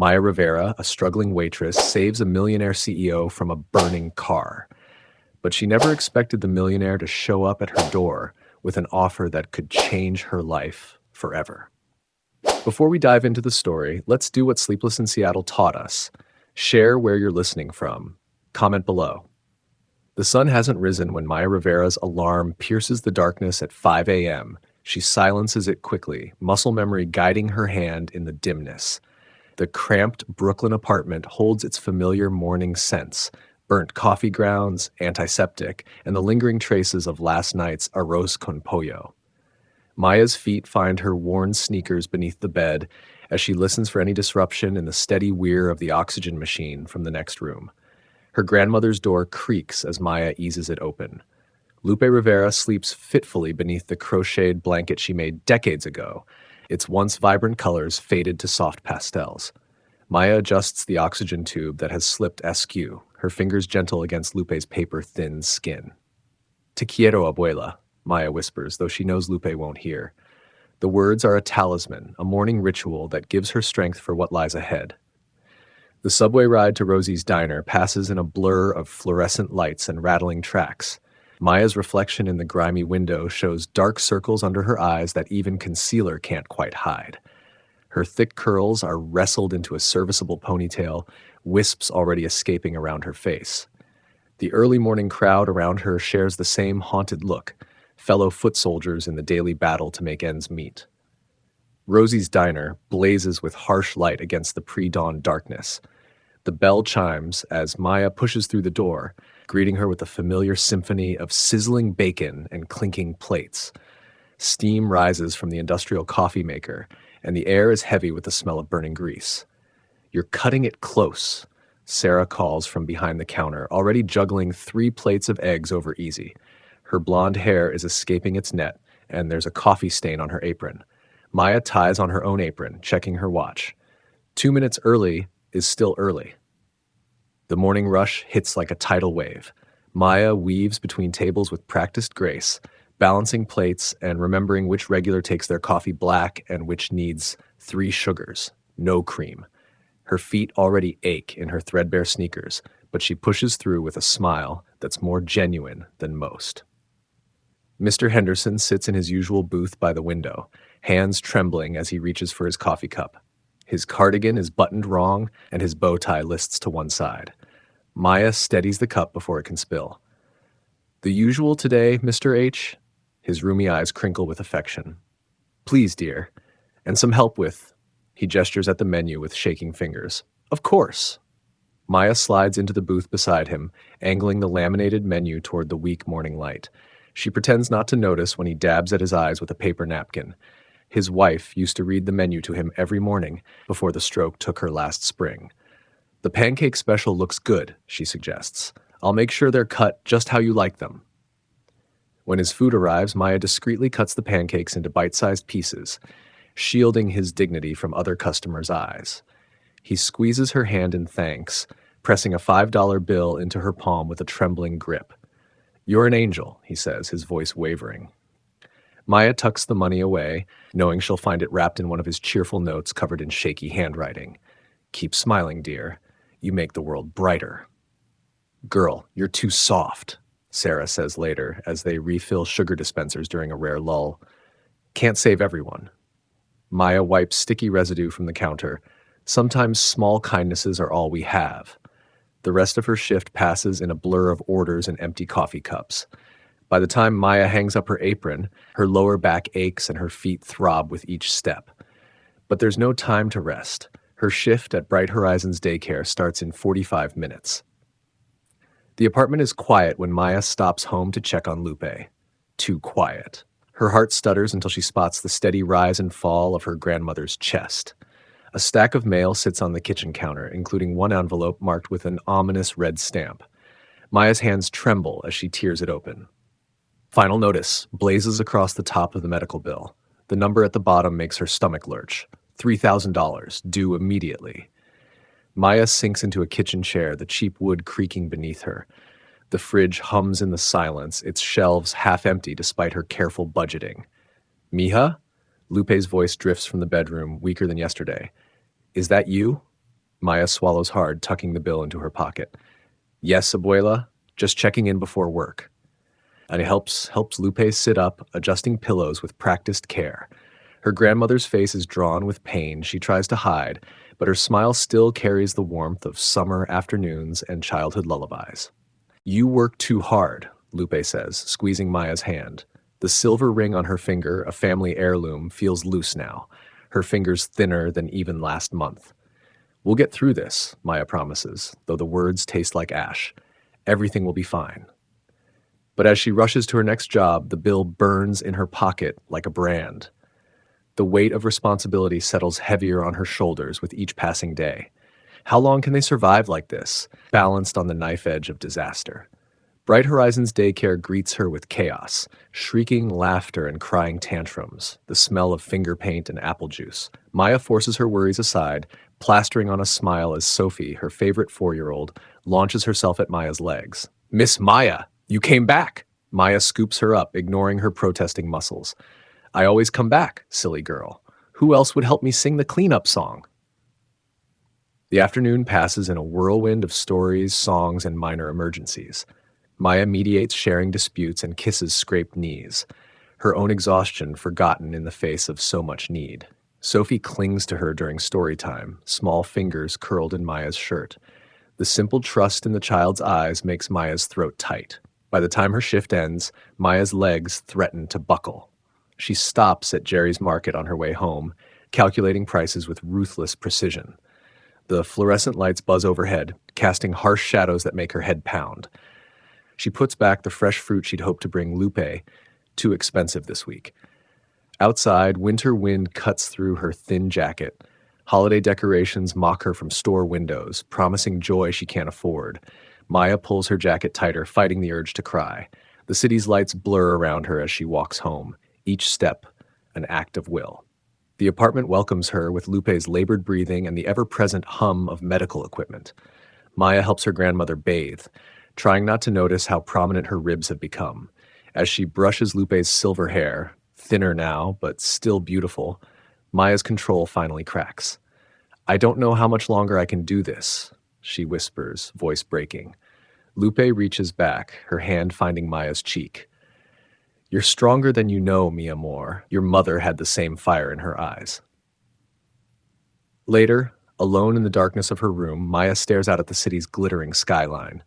Maya Rivera, a struggling waitress, saves a millionaire CEO from a burning car. But she never expected the millionaire to show up at her door with an offer that could change her life forever. Before we dive into the story, let's do what Sleepless in Seattle taught us. Share where you're listening from. Comment below. The sun hasn't risen when Maya Rivera's alarm pierces the darkness at 5 a.m. She silences it quickly, muscle memory guiding her hand in the dimness. The cramped Brooklyn apartment holds its familiar morning scents: burnt coffee grounds, antiseptic, and the lingering traces of last night's arroz con pollo. Maya's feet find her worn sneakers beneath the bed as she listens for any disruption in the steady whir of the oxygen machine from the next room. Her grandmother's door creaks as Maya eases it open. Lupe Rivera sleeps fitfully beneath the crocheted blanket she made decades ago, its once vibrant colors faded to soft pastels. Maya adjusts the oxygen tube that has slipped askew, her fingers gentle against Lupe's paper-thin skin. "Te quiero, abuela," Maya whispers, though she knows Lupe won't hear. The words are a talisman, a morning ritual that gives her strength for what lies ahead. The subway ride to Rosie's diner passes in a blur of fluorescent lights and rattling tracks. Maya's reflection in the grimy window shows dark circles under her eyes that even concealer can't quite hide. Her thick curls are wrestled into a serviceable ponytail, wisps already escaping around her face. The early morning crowd around her shares the same haunted look, fellow foot soldiers in the daily battle to make ends meet. Rosie's diner blazes with harsh light against the pre-dawn darkness. The bell chimes as Maya pushes through the door, greeting her with a familiar symphony of sizzling bacon and clinking plates. Steam rises from the industrial coffee maker, and the air is heavy with the smell of burning grease. "You're cutting it close," Sarah calls from behind the counter, already juggling 3 plates of eggs over easy. Her blonde hair is escaping its net, and there's a coffee stain on her apron. Maya ties on her own apron, checking her watch. 2 minutes early is still early. The morning rush hits like a tidal wave. Maya weaves between tables with practiced grace, balancing plates and remembering which regular takes their coffee black and which needs 3 sugars, no cream. Her feet already ache in her threadbare sneakers, but she pushes through with a smile that's more genuine than most. Mr. Henderson sits in his usual booth by the window, hands trembling as he reaches for his coffee cup. His cardigan is buttoned wrong, and his bow tie lists to one side. Maya steadies the cup before it can spill. "The usual today, Mr. H?" His roomy eyes crinkle with affection. "Please, dear. And some help with..." He gestures at the menu with shaking fingers. "Of course." Maya slides into the booth beside him, angling the laminated menu toward the weak morning light. She pretends not to notice when he dabs at his eyes with a paper napkin. His wife used to read the menu to him every morning before the stroke took her last spring. "The pancake special looks good," she suggests. "I'll make sure they're cut just how you like them." When his food arrives, Maya discreetly cuts the pancakes into bite-sized pieces, shielding his dignity from other customers' eyes. He squeezes her hand in thanks, pressing a $5 bill into her palm with a trembling grip. "You're an angel," he says, his voice wavering. Maya tucks the money away, knowing she'll find it wrapped in one of his cheerful notes covered in shaky handwriting. "Keep smiling, dear. You make the world brighter." "Girl, you're too soft," Sarah says later as they refill sugar dispensers during a rare lull. "Can't save everyone." Maya wipes sticky residue from the counter. "Sometimes small kindnesses are all we have." The rest of her shift passes in a blur of orders and empty coffee cups. By the time Maya hangs up her apron, her lower back aches and her feet throb with each step. But there's no time to rest. Her shift at Bright Horizons Daycare starts in 45 minutes. The apartment is quiet when Maya stops home to check on Lupe. Too quiet. Her heart stutters until she spots the steady rise and fall of her grandmother's chest. A stack of mail sits on the kitchen counter, including one envelope marked with an ominous red stamp. Maya's hands tremble as she tears it open. Final notice blazes across the top of the medical bill. The number at the bottom makes her stomach lurch. $3,000, due immediately. Maya sinks into a kitchen chair, the cheap wood creaking beneath her. The fridge hums in the silence, its shelves half empty despite her careful budgeting. "Mija?" Lupe's voice drifts from the bedroom, weaker than yesterday. "Is that you?" Maya swallows hard, tucking the bill into her pocket. Yes, abuela, just checking in before work. And he helps Lupe sit up, adjusting pillows with practiced care. Her grandmother's face is drawn with pain she tries to hide, but her smile still carries the warmth of summer afternoons and childhood lullabies. You work too hard, Lupe says, squeezing Maya's hand. The silver ring on her finger, a family heirloom, feels loose now, her fingers thinner than even last month. We'll get through this, Maya promises, though the words taste like ash. Everything will be fine. But as she rushes to her next job, the bill burns in her pocket like a brand. The weight of responsibility settles heavier on her shoulders with each passing day. How long can they survive like this, balanced on the knife edge of disaster? Bright Horizons daycare greets her with chaos, shrieking laughter and crying tantrums, the smell of finger paint and apple juice. Maya forces her worries aside, plastering on a smile as Sophie, her favorite 4-year-old, launches herself at Maya's legs. Miss Maya, you came back! Maya scoops her up, ignoring her protesting muscles. I always come back, silly girl. Who else would help me sing the cleanup song? The afternoon passes in a whirlwind of stories, songs, and minor emergencies. Maya mediates sharing disputes and kisses scraped knees, her own exhaustion forgotten in the face of so much need. Sophie clings to her during story time, small fingers curled in Maya's shirt. The simple trust in the child's eyes makes Maya's throat tight. By the time her shift ends, Maya's legs threaten to buckle. She stops at Jerry's Market on her way home, calculating prices with ruthless precision. The fluorescent lights buzz overhead, casting harsh shadows that make her head pound. She puts back the fresh fruit she'd hoped to bring Lupe, too expensive this week. Outside, winter wind cuts through her thin jacket. Holiday decorations mock her from store windows, promising joy she can't afford. Maya pulls her jacket tighter, fighting the urge to cry. The city's lights blur around her as she walks home, each step an act of will. The apartment welcomes her with Lupe's labored breathing and the ever-present hum of medical equipment. Maya helps her grandmother bathe, trying not to notice how prominent her ribs have become. As she brushes Lupe's silver hair, thinner now, but still beautiful, Maya's control finally cracks. I don't know how much longer I can do this, she whispers, voice breaking. Lupe reaches back, her hand finding Maya's cheek. You're stronger than you know, mi amor. Your mother had the same fire in her eyes. Later, alone in the darkness of her room, Maya stares out at the city's glittering skyline.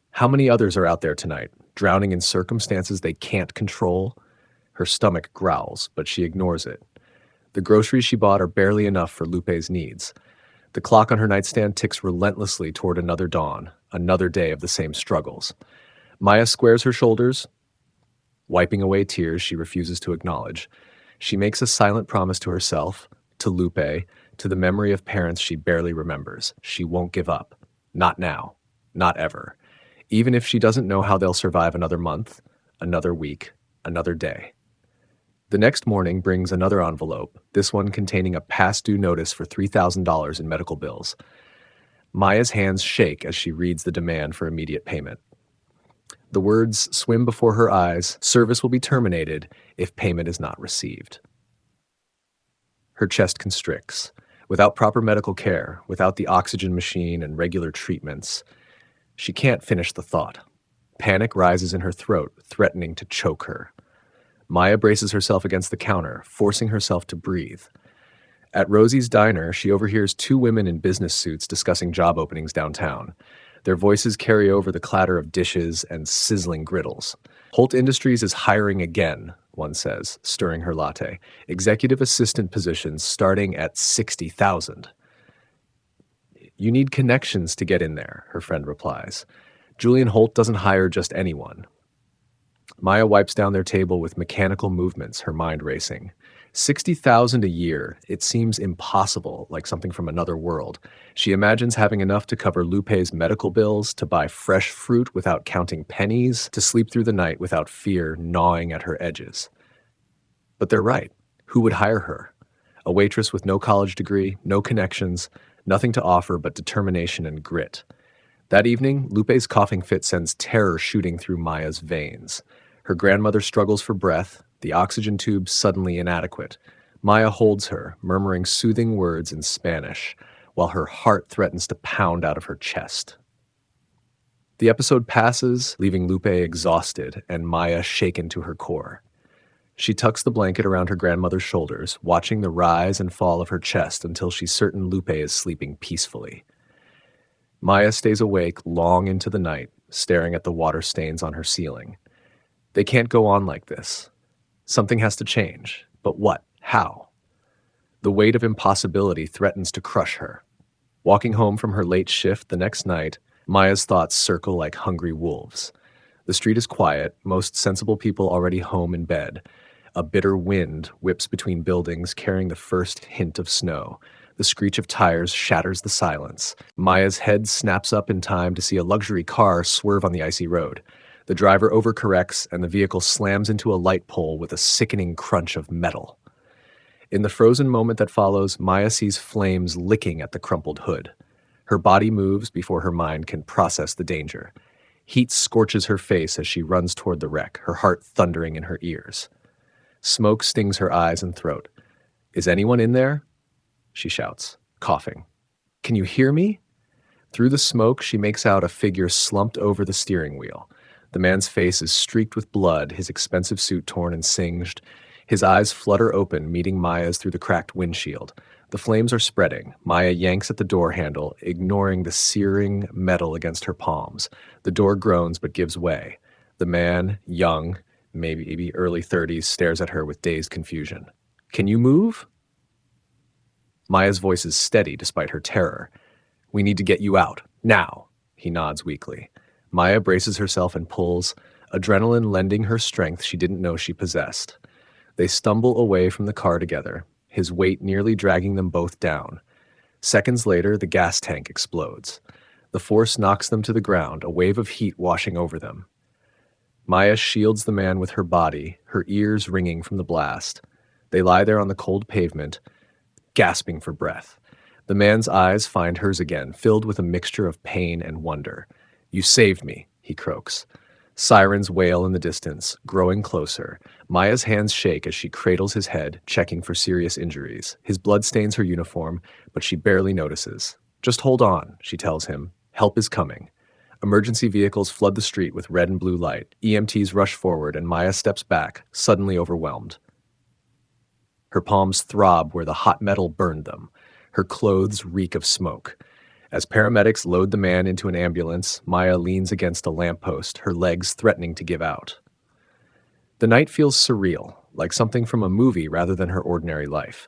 How many others are out there tonight, drowning in circumstances they can't control? Her stomach growls, but she ignores it. The groceries she bought are barely enough for Lupe's needs. The clock on her nightstand ticks relentlessly toward another dawn, another day of the same struggles. Maya squares her shoulders, wiping away tears she refuses to acknowledge. She makes a silent promise to herself, to Lupe, to the memory of parents she barely remembers. She won't give up. Not now. Not ever. Even if she doesn't know how they'll survive another month, another week, another day. The next morning brings another envelope, this one containing a past due notice for $3,000 in medical bills. Maya's hands shake as she reads the demand for immediate payment. The words swim before her eyes, service will be terminated if payment is not received. Her chest constricts. Without proper medical care, without the oxygen machine and regular treatments, she can't finish the thought. Panic rises in her throat, threatening to choke her. Maya braces herself against the counter, forcing herself to breathe. At Rosie's diner, she overhears two women in business suits discussing job openings downtown. Their voices carry over the clatter of dishes and sizzling griddles. Holt Industries is hiring again, one says, stirring her latte. Executive assistant positions starting at $60,000. You need connections to get in there, her friend replies. Julian Holt doesn't hire just anyone. Maya wipes down their table with mechanical movements, her mind racing. $60,000 a year, it seems impossible, like something from another world. She imagines having enough to cover Lupe's medical bills, to buy fresh fruit without counting pennies, to sleep through the night without fear gnawing at her edges. But they're right. Who would hire her? A waitress with no college degree, no connections, nothing to offer but determination and grit. That evening, Lupe's coughing fit sends terror shooting through Maya's veins. Her grandmother struggles for breath, the oxygen tube suddenly inadequate. Maya holds her, murmuring soothing words in Spanish. while her heart threatens to pound out of her chest. The episode passes, leaving Lupe exhausted and Maya shaken to her core. She tucks the blanket around her grandmother's shoulders, watching the rise and fall of her chest until she's certain Lupe is sleeping peacefully. Maya stays awake long into the night, staring at the water stains on her ceiling. They can't go on like this. Something has to change. But what? How? The weight of impossibility threatens to crush her. Walking home from her late shift the next night, Maya's thoughts circle like hungry wolves. The street is quiet, most sensible people already home in bed. A bitter wind whips between buildings, carrying the first hint of snow. The screech of tires shatters the silence. Maya's head snaps up in time to see a luxury car swerve on the icy road. The driver overcorrects, and the vehicle slams into a light pole with a sickening crunch of metal. In the frozen moment that follows, Maya sees flames licking at the crumpled hood. Her body moves before her mind can process the danger. Heat scorches her face as she runs toward the wreck, her heart thundering in her ears. Smoke stings her eyes and throat. "Is anyone in there?" she shouts, coughing. "Can you hear me?" Through the smoke, she makes out a figure slumped over the steering wheel. The man's face is streaked with blood, his expensive suit torn and singed. His eyes flutter open, meeting Maya's through the cracked windshield. The flames are spreading. Maya yanks at the door handle, ignoring the searing metal against her palms. The door groans but gives way. The man, young, maybe early 30s, stares at her with dazed confusion. "Can you move?" Maya's voice is steady despite her terror. "We need to get you out. Now." He nods weakly. Maya braces herself and pulls, adrenaline lending her strength she didn't know she possessed. They stumble away from the car together, his weight nearly dragging them both down. Seconds later, the gas tank explodes. The force knocks them to the ground, a wave of heat washing over them. Maya shields the man with her body, her ears ringing from the blast. They lie there on the cold pavement, gasping for breath. The man's eyes find hers again, filled with a mixture of pain and wonder. "You saved me," he croaks. Sirens wail in the distance, growing closer. Maya's hands shake as she cradles his head, checking for serious injuries. His blood stains her uniform, but she barely notices. "Just hold on," she tells him. "Help is coming." Emergency vehicles flood the street with red and blue light. EMTs rush forward, and Maya steps back, suddenly overwhelmed. Her palms throb where the hot metal burned them. Her clothes reek of smoke. As paramedics load the man into an ambulance, Maya leans against a lamppost, her legs threatening to give out. The night feels surreal, like something from a movie rather than her ordinary life.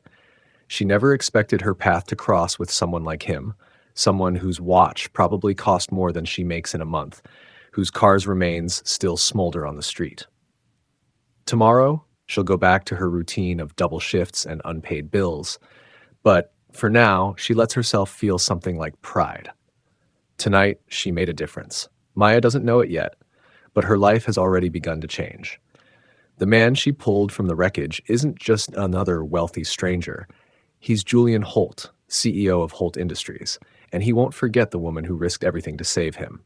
She never expected her path to cross with someone like him, someone whose watch probably cost more than she makes in a month, whose car's remains still smolder on the street. Tomorrow, she'll go back to her routine of double shifts and unpaid bills, but for now, she lets herself feel something like pride. Tonight, she made a difference. Maya doesn't know it yet, but her life has already begun to change. The man she pulled from the wreckage isn't just another wealthy stranger. He's Julian Holt, CEO of Holt Industries, and he won't forget the woman who risked everything to save him.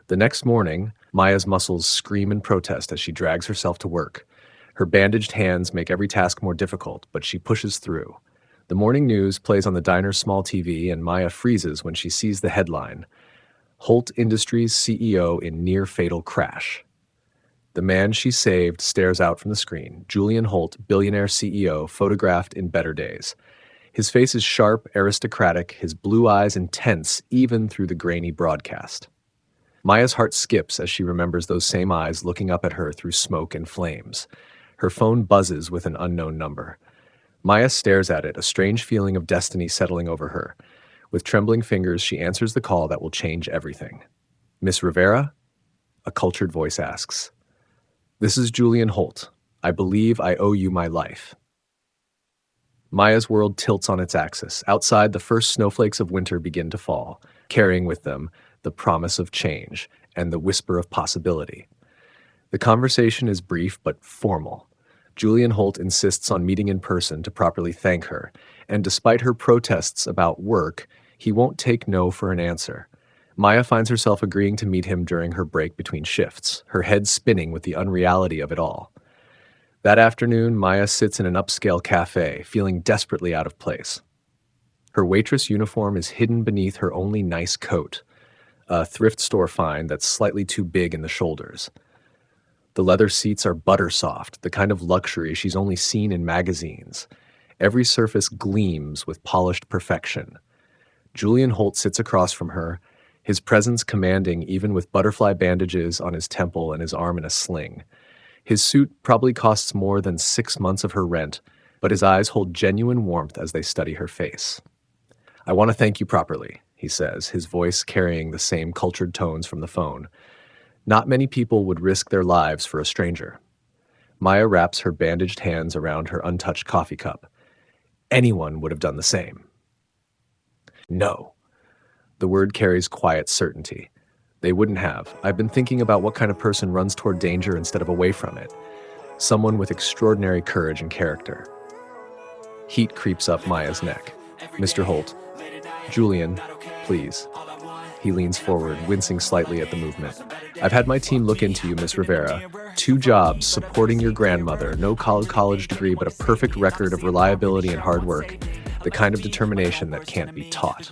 The next morning, Maya's muscles scream in protest as she drags herself to work. Her bandaged hands make every task more difficult, but she pushes through. The morning news plays on the diner's small TV, and Maya freezes when she sees the headline, "Holt Industries CEO in near-fatal crash." The man she saved stares out from the screen, Julian Holt, billionaire CEO, photographed in better days. His face is sharp, aristocratic, his blue eyes intense even through the grainy broadcast. Maya's heart skips as she remembers those same eyes looking up at her through smoke and flames. Her phone buzzes with an unknown number. Maya stares at it, a strange feeling of destiny settling over her. With trembling fingers, she answers the call that will change everything. "Miss Rivera?" A cultured voice asks. "This is Julian Holt. I believe I owe you my life." Maya's world tilts on its axis. Outside, the first snowflakes of winter begin to fall, carrying with them the promise of change and the whisper of possibility. The conversation is brief but formal. Julian Holt insists on meeting in person to properly thank her, and despite her protests about work, he won't take no for an answer. Maya finds herself agreeing to meet him during her break between shifts, her head spinning with the unreality of it all. That afternoon, Maya sits in an upscale cafe, feeling desperately out of place. Her waitress uniform is hidden beneath her only nice coat, a thrift store find that's slightly too big in the shoulders. The leather seats are butter soft, the kind of luxury she's only seen in magazines. Every surface gleams with polished perfection. Julian Holt sits across from her, his presence commanding even with butterfly bandages on his temple and his arm in a sling. His suit probably costs more than 6 months of her rent, but his eyes hold genuine warmth as they study her face. "I want to thank you properly," he says, his voice carrying the same cultured tones from the phone. "Not many people would risk their lives for a stranger." Maya wraps her bandaged hands around her untouched coffee cup. "Anyone would have done the same." "No." The word carries quiet certainty. "They wouldn't have. I've been thinking about what kind of person runs toward danger instead of away from it. Someone with extraordinary courage and character." Heat creeps up Maya's neck. "Mr. Holt." "Julian, please." He leans forward, wincing slightly at the movement. "I've had my team look into you, Miss Rivera. 2 jobs, supporting your grandmother, no college degree, but a perfect record of reliability and hard work. The kind of determination that can't be taught."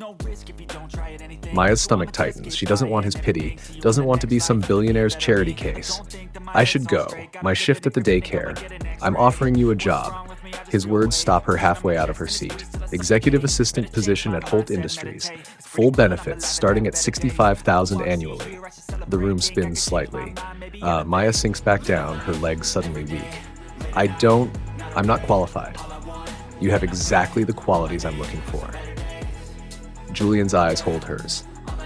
Maya's stomach tightens. She doesn't want his pity, doesn't want to be some billionaire's charity case. "I should go. My shift at the daycare. I'm offering you a job." His words stop her halfway out of her seat. "Executive assistant position at Holt Industries. Full benefits, starting at $65,000 annually." The room spins slightly. Maya sinks back down, her legs suddenly weak. I'm not qualified." "You have exactly the qualities I'm looking for." Julian's eyes hold hers.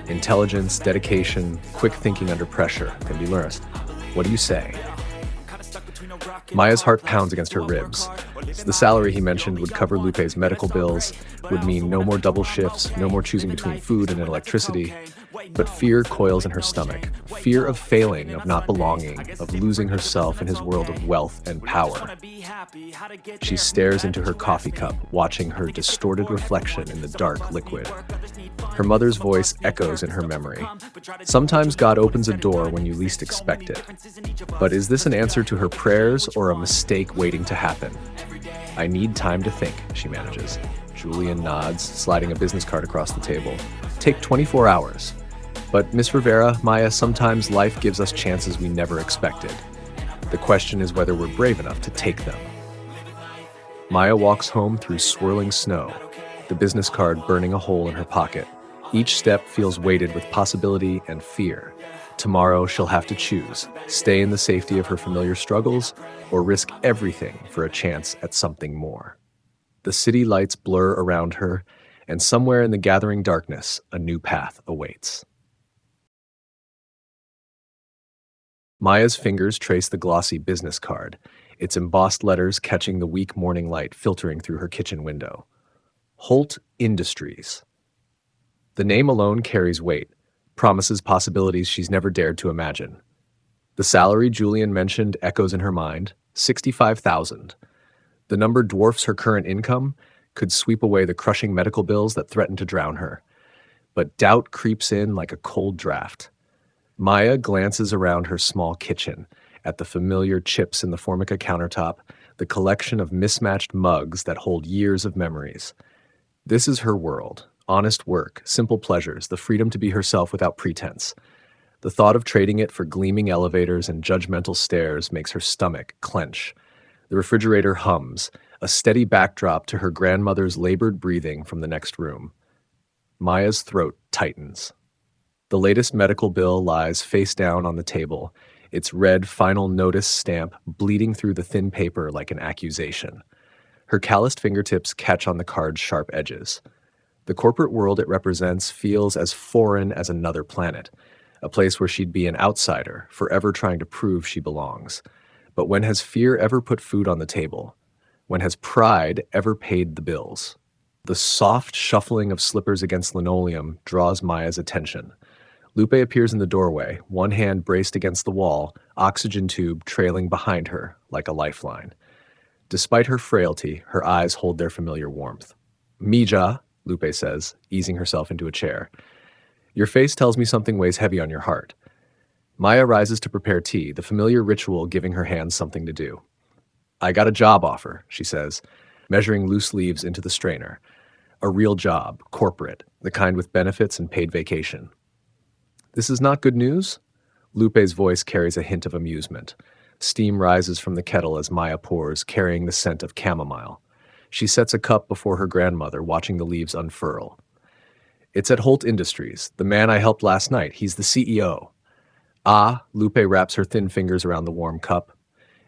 Intelligence, dedication, quick thinking under pressure can be learned. "What do you say?" Maya's heart pounds against her ribs. The salary he mentioned would cover Lupe's medical bills, would mean no more double shifts, no more choosing between food and electricity. But fear coils in her stomach. Fear of failing, of not belonging, of losing herself in his world of wealth and power. She stares into her coffee cup, watching her distorted reflection in the dark liquid. Her mother's voice echoes in her memory. "Sometimes God opens a door when you least expect it." But is this an answer to her prayers or a mistake waiting to happen? "I need time to think," she manages. Julian nods, sliding a business card across the table. "Take 24 hours. But Miss Rivera, Maya, sometimes life gives us chances we never expected. The question is whether we're brave enough to take them." Maya walks home through swirling snow, the business card burning a hole in her pocket. Each step feels weighted with possibility and fear. Tomorrow she'll have to choose, stay in the safety of her familiar struggles, or risk everything for a chance at something more. The city lights blur around her, and somewhere in the gathering darkness, a new path awaits. Maya's fingers trace the glossy business card, its embossed letters catching the weak morning light filtering through her kitchen window. Holt Industries. The name alone carries weight, promises possibilities she's never dared to imagine. The salary Julian mentioned echoes in her mind, 65,000. The number dwarfs her current income, could sweep away the crushing medical bills that threaten to drown her. But doubt creeps in like a cold draft. Maya glances around her small kitchen, at the familiar chips in the Formica countertop, the collection of mismatched mugs that hold years of memories. This is her world. Honest work, simple pleasures, the freedom to be herself without pretense. The thought of trading it for gleaming elevators and judgmental stares makes her stomach clench. The refrigerator hums, a steady backdrop to her grandmother's labored breathing from the next room. Maya's throat tightens. The latest medical bill lies face down on the table, its red final notice stamp bleeding through the thin paper like an accusation. Her calloused fingertips catch on the card's sharp edges. The corporate world it represents feels as foreign as another planet, a place where she'd be an outsider, forever trying to prove she belongs. But when has fear ever put food on the table? When has pride ever paid the bills? The soft shuffling of slippers against linoleum draws Maya's attention. Lupe appears in the doorway, one hand braced against the wall, oxygen tube trailing behind her like a lifeline. Despite her frailty, her eyes hold their familiar warmth. "Mija," Lupe says, easing herself into a chair. "Your face tells me something weighs heavy on your heart." Maya rises to prepare tea, the familiar ritual giving her hands something to do. "I got a job offer," she says, measuring loose leaves into the strainer. A real job, corporate, the kind with benefits and paid vacation. This is not good news? Lupe's voice carries a hint of amusement. Steam rises from the kettle as Maya pours, carrying the scent of chamomile. She sets a cup before her grandmother, watching the leaves unfurl. It's at Holt Industries, the man I helped last night. He's the CEO. Ah, Lupe wraps her thin fingers around the warm cup.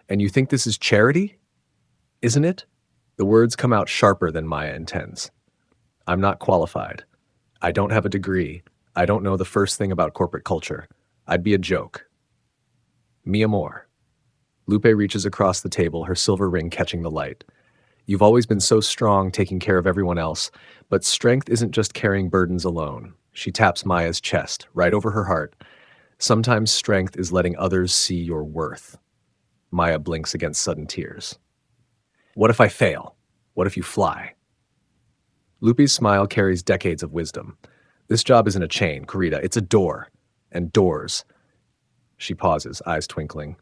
And you think this is charity? Isn't it? The words come out sharper than Maya intends. I'm not qualified. I don't have a degree. I don't know the first thing about corporate culture. I'd be a joke. Mi amor. Lupe reaches across the table, her silver ring catching the light. You've always been so strong, taking care of everyone else, but strength isn't just carrying burdens alone. She taps Maya's chest, right over her heart. Sometimes strength is letting others see your worth. Maya blinks against sudden tears. What if I fail? What if you fly? Lupe's smile carries decades of wisdom. This job isn't a chain, Corrida, it's a door. And doors. She pauses, eyes twinkling.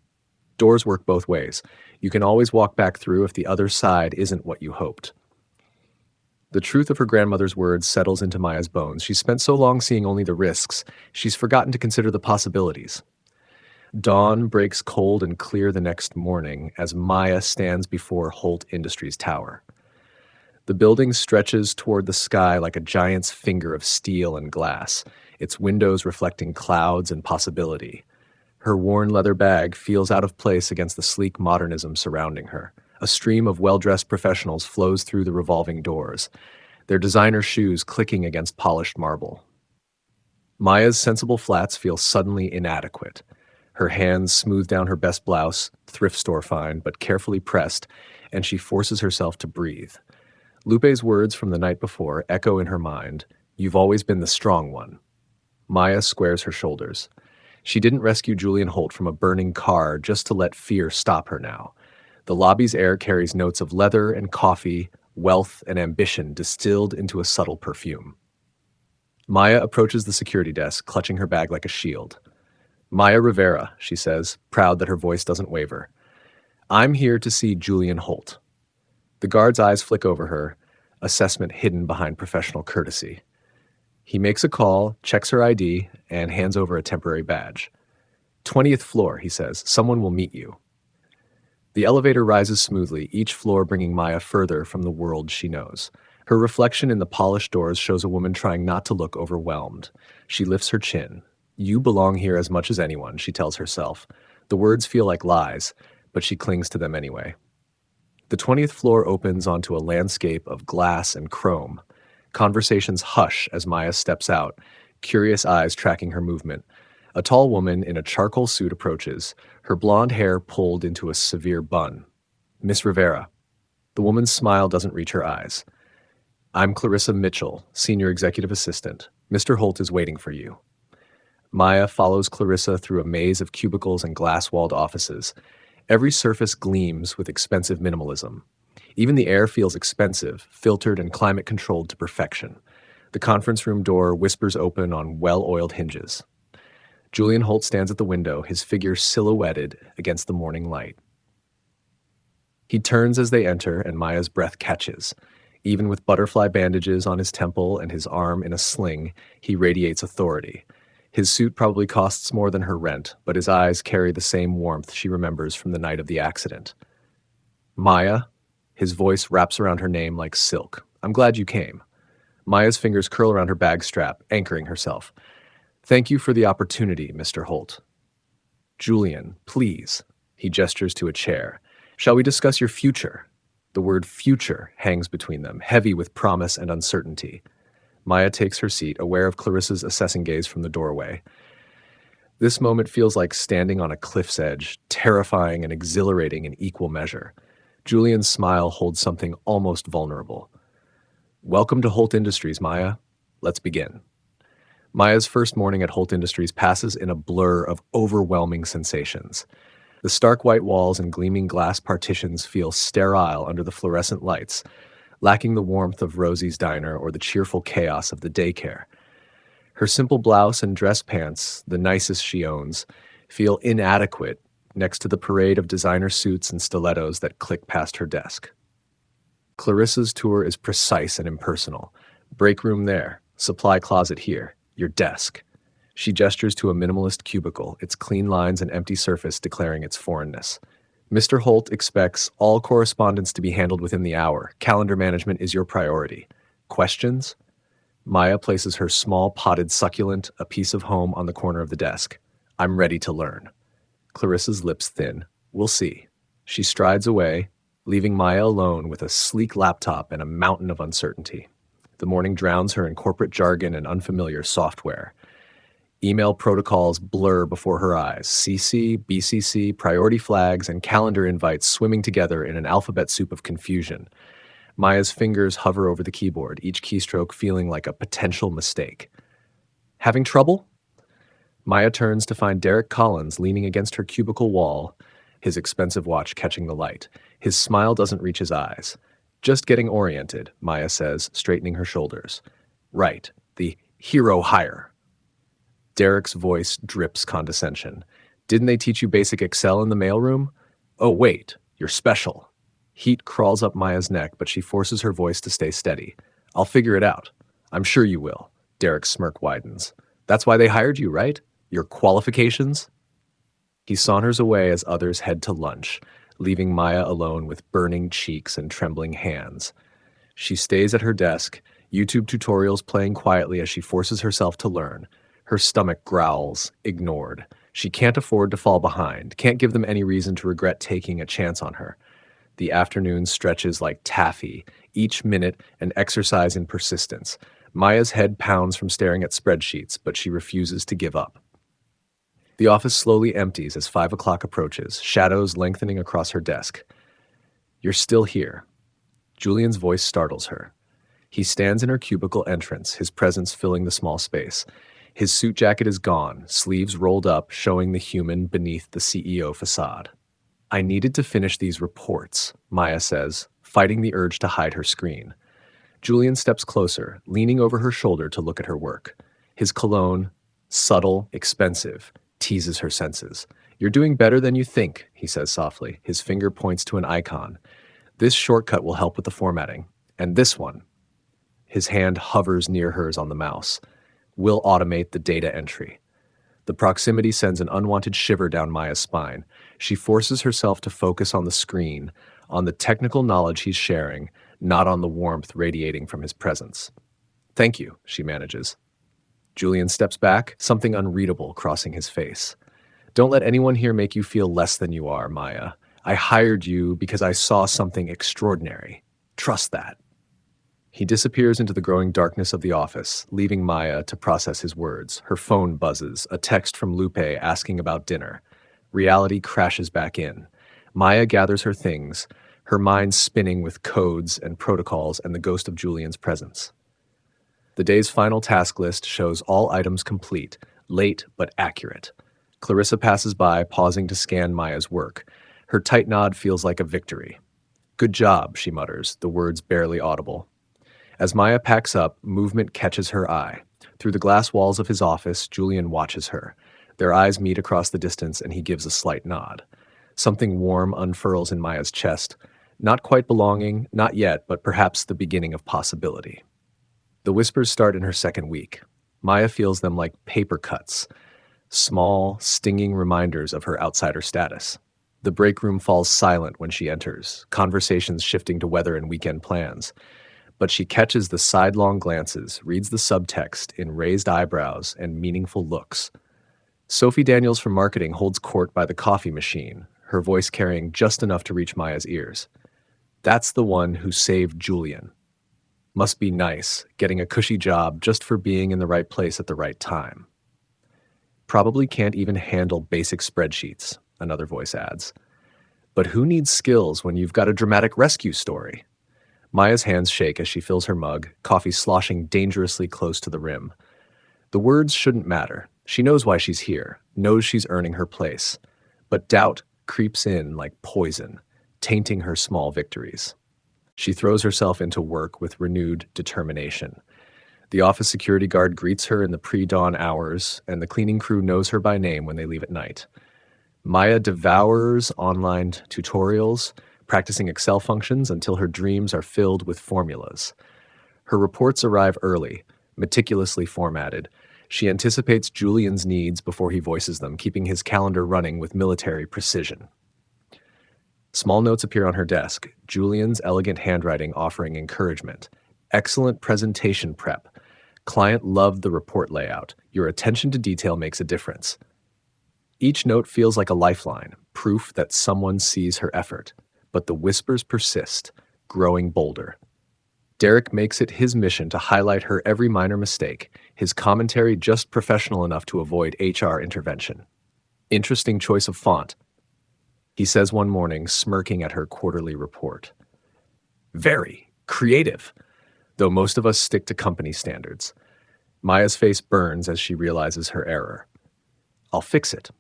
Doors work both ways. You can always walk back through if the other side isn't what you hoped. The truth of her grandmother's words settles into Maya's bones. She's spent so long seeing only the risks, she's forgotten to consider the possibilities. Dawn breaks cold and clear the next morning as Maya stands before Holt Industries Tower. The building stretches toward the sky like a giant's finger of steel and glass, its windows reflecting clouds and possibility. Her worn leather bag feels out of place against the sleek modernism surrounding her. A stream of well-dressed professionals flows through the revolving doors, their designer shoes clicking against polished marble. Maya's sensible flats feel suddenly inadequate. Her hands smooth down her best blouse, thrift store find, but carefully pressed, and she forces herself to breathe. Lupe's words from the night before echo in her mind. You've always been the strong one. Maya squares her shoulders. She didn't rescue Julian Holt from a burning car just to let fear stop her now. The lobby's air carries notes of leather and coffee, wealth and ambition distilled into a subtle perfume. Maya approaches the security desk, clutching her bag like a shield. Maya Rivera, she says, proud that her voice doesn't waver. I'm here to see Julian Holt. The guard's eyes flick over her, assessment hidden behind professional courtesy. He makes a call, checks her ID, and hands over a temporary badge. 20th floor, he says. Someone will meet you. The elevator rises smoothly, each floor bringing Maya further from the world she knows. Her reflection in the polished doors shows a woman trying not to look overwhelmed. She lifts her chin. You belong here as much as anyone, she tells herself. The words feel like lies, but she clings to them anyway. The 20th floor opens onto a landscape of glass and chrome. Conversations hush as Maya steps out, curious eyes tracking her movement. A tall woman in a charcoal suit approaches, her blonde hair pulled into a severe bun. Miss Rivera. The woman's smile doesn't reach her eyes. I'm Clarissa Mitchell, Senior Executive Assistant. Mr. Holt is waiting for you. Maya follows Clarissa through a maze of cubicles and glass-walled offices. Every surface gleams with expensive minimalism. Even the air feels expensive, filtered and climate-controlled to perfection. The conference room door whispers open on well-oiled hinges. Julian Holt stands at the window, his figure silhouetted against the morning light. He turns as they enter, and Maya's breath catches. Even with butterfly bandages on his temple and his arm in a sling, he radiates authority. His suit probably costs more than her rent, but his eyes carry the same warmth she remembers from the night of the accident. Maya, his voice wraps around her name like silk. I'm glad you came. Maya's fingers curl around her bag strap, anchoring herself. Thank you for the opportunity, Mr. Holt. Julian, please. He gestures to a chair. Shall we discuss your future? The word future hangs between them, heavy with promise and uncertainty. Maya takes her seat, aware of Clarissa's assessing gaze from the doorway. This moment feels like standing on a cliff's edge, terrifying and exhilarating in equal measure. Julian's smile holds something almost vulnerable. Welcome to Holt Industries, Maya. Let's begin. Maya's first morning at Holt Industries passes in a blur of overwhelming sensations. The stark white walls and gleaming glass partitions feel sterile under the fluorescent lights, lacking the warmth of Rosie's diner or the cheerful chaos of the daycare. Her simple blouse and dress pants, the nicest she owns, feel inadequate next to the parade of designer suits and stilettos that click past her desk. Clarissa's tour is precise and impersonal. Break room there, supply closet here, your desk. She gestures to a minimalist cubicle, its clean lines and empty surface declaring its foreignness. Mr. Holt expects all correspondence to be handled within the hour. Calendar management is your priority. Questions? Maya places her small potted succulent, a piece of home, on the corner of the desk. I'm ready to learn. Clarissa's lips thin. We'll see. She strides away, leaving Maya alone with a sleek laptop and a mountain of uncertainty. The morning drowns her in corporate jargon and unfamiliar software. Email protocols blur before her eyes. CC, BCC, priority flags, and calendar invites swimming together in an alphabet soup of confusion. Maya's fingers hover over the keyboard, each keystroke feeling like a potential mistake. Having trouble? Maya turns to find Derek Collins leaning against her cubicle wall, his expensive watch catching the light. His smile doesn't reach his eyes. Just getting oriented, Maya says, straightening her shoulders. Right, the hero hire. Derek's voice drips condescension. Didn't they teach you basic Excel in the mailroom? Oh, wait, you're special. Heat crawls up Maya's neck, but she forces her voice to stay steady. I'll figure it out. I'm sure you will. Derek's smirk widens. That's why they hired you, right? Your qualifications? He saunters away as others head to lunch, leaving Maya alone with burning cheeks and trembling hands. She stays at her desk, YouTube tutorials playing quietly as she forces herself to learn. Her stomach growls, ignored. She can't afford to fall behind, can't give them any reason to regret taking a chance on her. The afternoon stretches like taffy, each minute an exercise in persistence. Maya's head pounds from staring at spreadsheets, but she refuses to give up. The office slowly empties as 5 o'clock approaches, shadows lengthening across her desk. You're still here. Julian's voice startles her. He stands in her cubicle entrance, his presence filling the small space. His suit jacket is gone, sleeves rolled up, showing the human beneath the CEO facade. I needed to finish these reports, Maya says, fighting the urge to hide her screen. Julian steps closer, leaning over her shoulder to look at her work. His cologne, subtle, expensive, teases her senses. You're doing better than you think, he says softly. His finger points to an icon. This shortcut will help with the formatting. And this one. His hand hovers near hers on the mouse. We'll automate the data entry. The proximity sends an unwanted shiver down Maya's spine. She forces herself to focus on the screen, on the technical knowledge he's sharing, not on the warmth radiating from his presence. Thank you, she manages. Julian steps back, something unreadable crossing his face. Don't let anyone here make you feel less than you are, Maya. I hired you because I saw something extraordinary. Trust that. He disappears into the growing darkness of the office, leaving Maya to process his words. Her phone buzzes, a text from Lupe asking about dinner. Reality crashes back in. Maya gathers her things, her mind spinning with codes and protocols and the ghost of Julian's presence. The day's final task list shows all items complete, late but accurate. Clarissa passes by, pausing to scan Maya's work. Her tight nod feels like a victory. Good job, she mutters, the words barely audible. As Maya packs up, movement catches her eye. Through the glass walls of his office, Julian watches her. Their eyes meet across the distance, and he gives a slight nod. Something warm unfurls in Maya's chest. Not quite belonging, not yet, but perhaps the beginning of possibility. The whispers start in her second week. Maya feels them like paper cuts, small, stinging reminders of her outsider status. The break room falls silent when she enters, conversations shifting to weather and weekend plans. But she catches the sidelong glances, reads the subtext in raised eyebrows and meaningful looks. Sophie Daniels from marketing holds court by the coffee machine, her voice carrying just enough to reach Maya's ears. That's the one who saved Julian. Must be nice, getting a cushy job just for being in the right place at the right time. Probably can't even handle basic spreadsheets, another voice adds. But who needs skills when you've got a dramatic rescue story? Maya's hands shake as she fills her mug, coffee sloshing dangerously close to the rim. The words shouldn't matter. She knows why she's here, knows she's earning her place. But doubt creeps in like poison, tainting her small victories. She throws herself into work with renewed determination. The office security guard greets her in the pre-dawn hours, and the cleaning crew knows her by name when they leave at night. Maya devours online tutorials, practicing Excel functions until her dreams are filled with formulas. Her reports arrive early, meticulously formatted. She anticipates Julian's needs before he voices them, keeping his calendar running with military precision. Small notes appear on her desk, Julian's elegant handwriting offering encouragement. Excellent presentation prep. Client loved the report layout. Your attention to detail makes a difference. Each note feels like a lifeline, proof that someone sees her effort. But the whispers persist, growing bolder. Derek makes it his mission to highlight her every minor mistake, his commentary just professional enough to avoid HR intervention. Interesting choice of font, he says one morning, smirking at her quarterly report. Very creative, though most of us stick to company standards. Maya's face burns as she realizes her error. I'll fix it.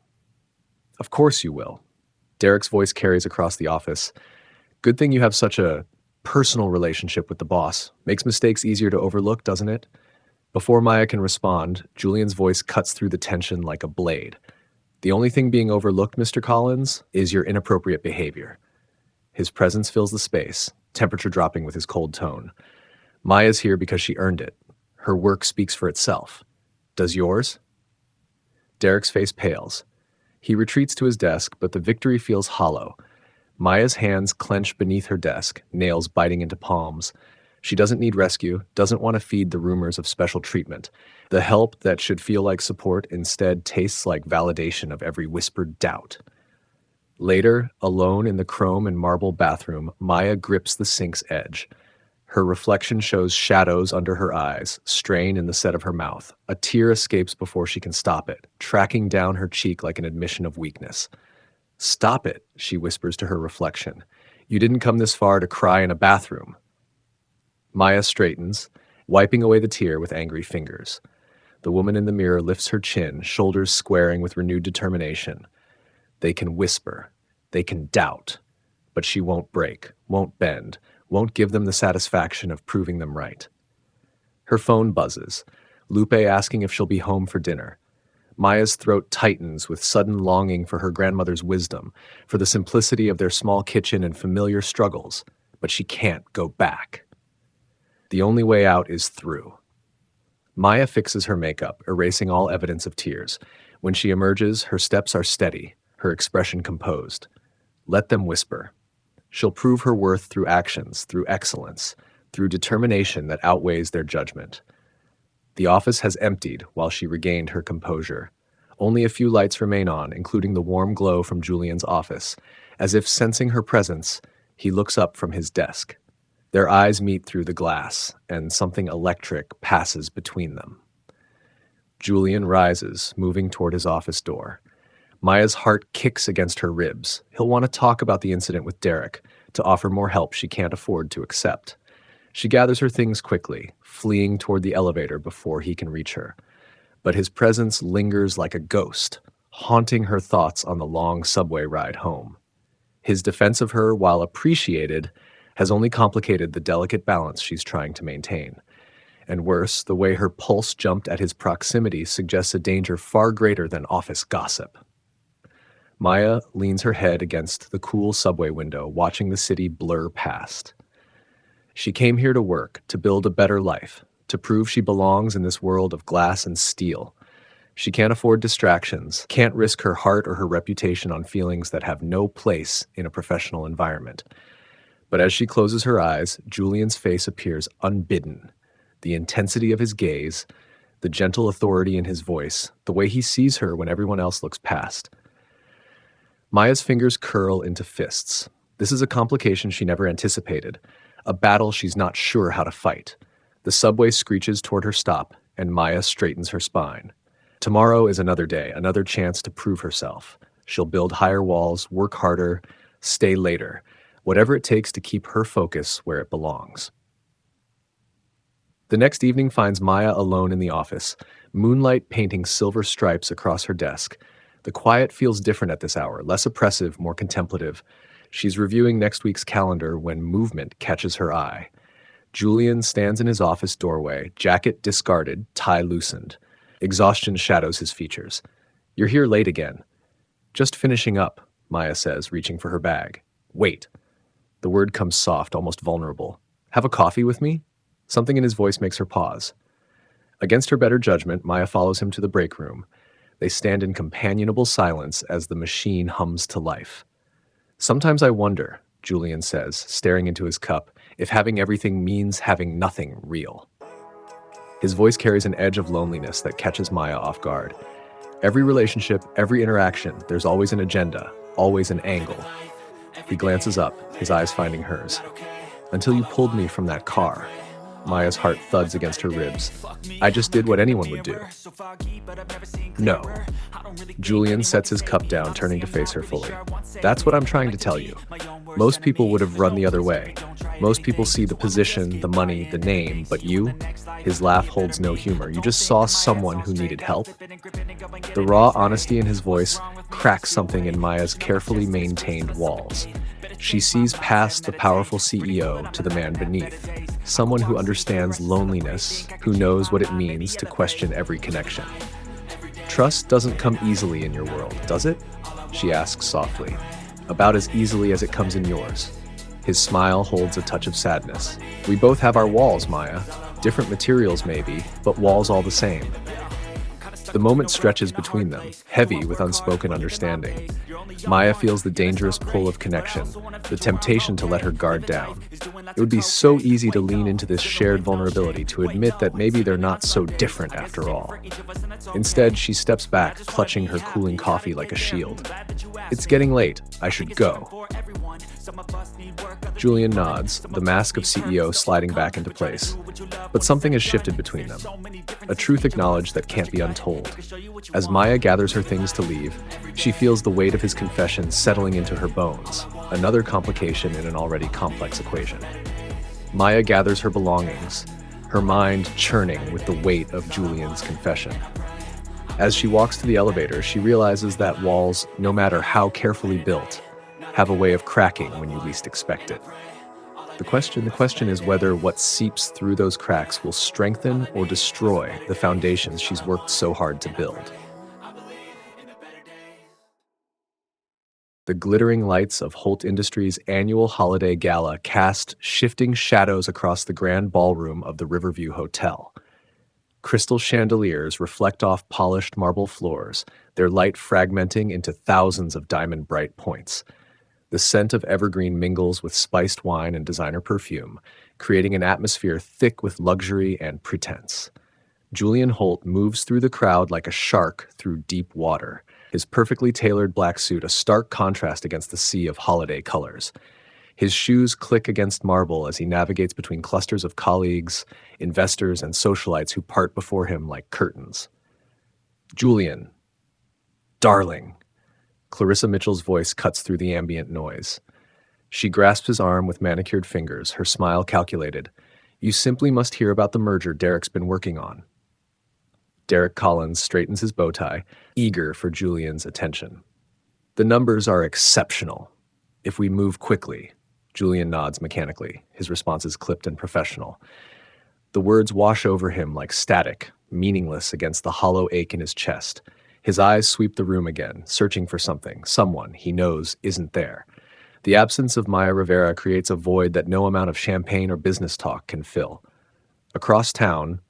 Of course you will. Derek's voice carries across the office. Good thing you have such a personal relationship with the boss. Makes mistakes easier to overlook, doesn't it? Before Maya can respond, Julian's voice cuts through the tension like a blade. The only thing being overlooked, Mr. Collins, is your inappropriate behavior. His presence fills the space, temperature dropping with his cold tone. Maya's here because she earned it. Her work speaks for itself. Does yours? Derek's face pales. He retreats to his desk, but the victory feels hollow. Maya's hands clench beneath her desk, nails biting into palms. She doesn't need rescue, doesn't want to feed the rumors of special treatment. The help that should feel like support instead tastes like validation of every whispered doubt. Later, alone in the chrome and marble bathroom, Maya grips the sink's edge. Her reflection shows shadows under her eyes, strain in the set of her mouth. A tear escapes before she can stop it, tracking down her cheek like an admission of weakness. Stop it, she whispers to her reflection. You didn't come this far to cry in a bathroom. Maya straightens, wiping away the tear with angry fingers. The woman in the mirror lifts her chin, shoulders squaring with renewed determination. They can whisper, they can doubt, but she won't break, won't bend, won't give them the satisfaction of proving them right. Her phone buzzes, Lupe asking if she'll be home for dinner. Maya's throat tightens with sudden longing for her grandmother's wisdom, for the simplicity of their small kitchen and familiar struggles, but she can't go back. The only way out is through. Maya fixes her makeup, erasing all evidence of tears. When she emerges, her steps are steady, her expression composed. Let them whisper. She'll prove her worth through actions, through excellence, through determination that outweighs their judgment. The office has emptied while she regained her composure. Only a few lights remain on, including the warm glow from Julian's office. As if sensing her presence, he looks up from his desk. Their eyes meet through the glass, and something electric passes between them. Julian rises, moving toward his office door. Maya's heart kicks against her ribs. He'll want to talk about the incident with Derek, to offer more help she can't afford to accept. She gathers her things quickly, fleeing toward the elevator before he can reach her. But his presence lingers like a ghost, haunting her thoughts on the long subway ride home. His defense of her, while appreciated, has only complicated the delicate balance she's trying to maintain. And worse, the way her pulse jumped at his proximity suggests a danger far greater than office gossip. Maya leans her head against the cool subway window, watching the city blur past. She came here to work, to build a better life, to prove she belongs in this world of glass and steel. She can't afford distractions, can't risk her heart or her reputation on feelings that have no place in a professional environment. But as she closes her eyes, Julian's face appears unbidden. The intensity of his gaze, the gentle authority in his voice, the way he sees her when everyone else looks past. Maya's fingers curl into fists. This is a complication she never anticipated, a battle she's not sure how to fight. The subway screeches toward her stop, and Maya straightens her spine. Tomorrow is another day, another chance to prove herself. She'll build higher walls, work harder, stay later, whatever it takes to keep her focus where it belongs. The next evening finds Maya alone in the office, moonlight painting silver stripes across her desk. The quiet feels different at this hour, less oppressive, more contemplative. She's reviewing next week's calendar when movement catches her eye. Julian stands in his office doorway, jacket discarded, tie loosened. Exhaustion shadows his features. "You're here late again." "Just finishing up," Maya says, reaching for her bag. "Wait." The word comes soft, almost vulnerable. Have a coffee with me? Something in his voice makes her pause. Against her better judgment, Maya follows him to the break room. They stand in companionable silence as the machine hums to life. Sometimes I wonder, Julian says, staring into his cup, if having everything means having nothing real. His voice carries an edge of loneliness that catches Maya off guard. Every relationship, every interaction, there's always an agenda, always an angle. He glances up, his eyes finding hers. Until you pulled me from that car. Maya's heart thuds against her ribs. I just did what anyone would do. No. Julian sets his cup down, turning to face her fully. That's what I'm trying to tell you. Most people would have run the other way. Most people see the position, the money, the name, but you? His laugh holds no humor. You just saw someone who needed help. The raw honesty in his voice cracks something in Maya's carefully maintained walls. She sees past the powerful CEO to the man beneath, someone who understands loneliness, who knows what it means to question every connection. Trust doesn't come easily in your world, does it? She asks softly. About as easily as it comes in yours. His smile holds a touch of sadness. We both have our walls, Maya. Different materials maybe, but walls all the same. The moment stretches between them, heavy with unspoken understanding. Maya feels the dangerous pull of connection, the temptation to let her guard down. It would be so easy to lean into this shared vulnerability, to admit that maybe they're not so different after all. Instead, she steps back, clutching her cooling coffee like a shield. It's getting late. I should go. Julian nods, the mask of CEO sliding back into place. But something has shifted between them. A truth acknowledged that can't be untold. As Maya gathers her things to leave, she feels the weight of his confession settling into her bones, another complication in an already complex equation. Maya gathers her belongings, her mind churning with the weight of Julian's confession. As she walks to the elevator, she realizes that walls, no matter how carefully built, have a way of cracking when you least expect it. The question is whether what seeps through those cracks will strengthen or destroy the foundations she's worked so hard to build. The glittering lights of Holt Industries' annual holiday gala cast shifting shadows across the grand ballroom of the Riverview Hotel. Crystal chandeliers reflect off polished marble floors, their light fragmenting into thousands of diamond-bright points. The scent of evergreen mingles with spiced wine and designer perfume, creating an atmosphere thick with luxury and pretense. Julian Holt moves through the crowd like a shark through deep water, his perfectly tailored black suit a stark contrast against the sea of holiday colors. His shoes click against marble as he navigates between clusters of colleagues, investors, and socialites who part before him like curtains. Julian. Darling. Clarissa Mitchell's voice cuts through the ambient noise. She grasps his arm with manicured fingers, her smile calculated. You simply must hear about the merger Derek's been working on. Derek Collins straightens his bow tie, eager for Julian's attention. The numbers are exceptional. If we move quickly. Julian nods mechanically, his responses clipped and professional. The words wash over him like static, meaningless against the hollow ache in his chest. His eyes sweep the room again, searching for something, someone he knows isn't there. The absence of Maya Rivera creates a void that no amount of champagne or business talk can fill. Across town,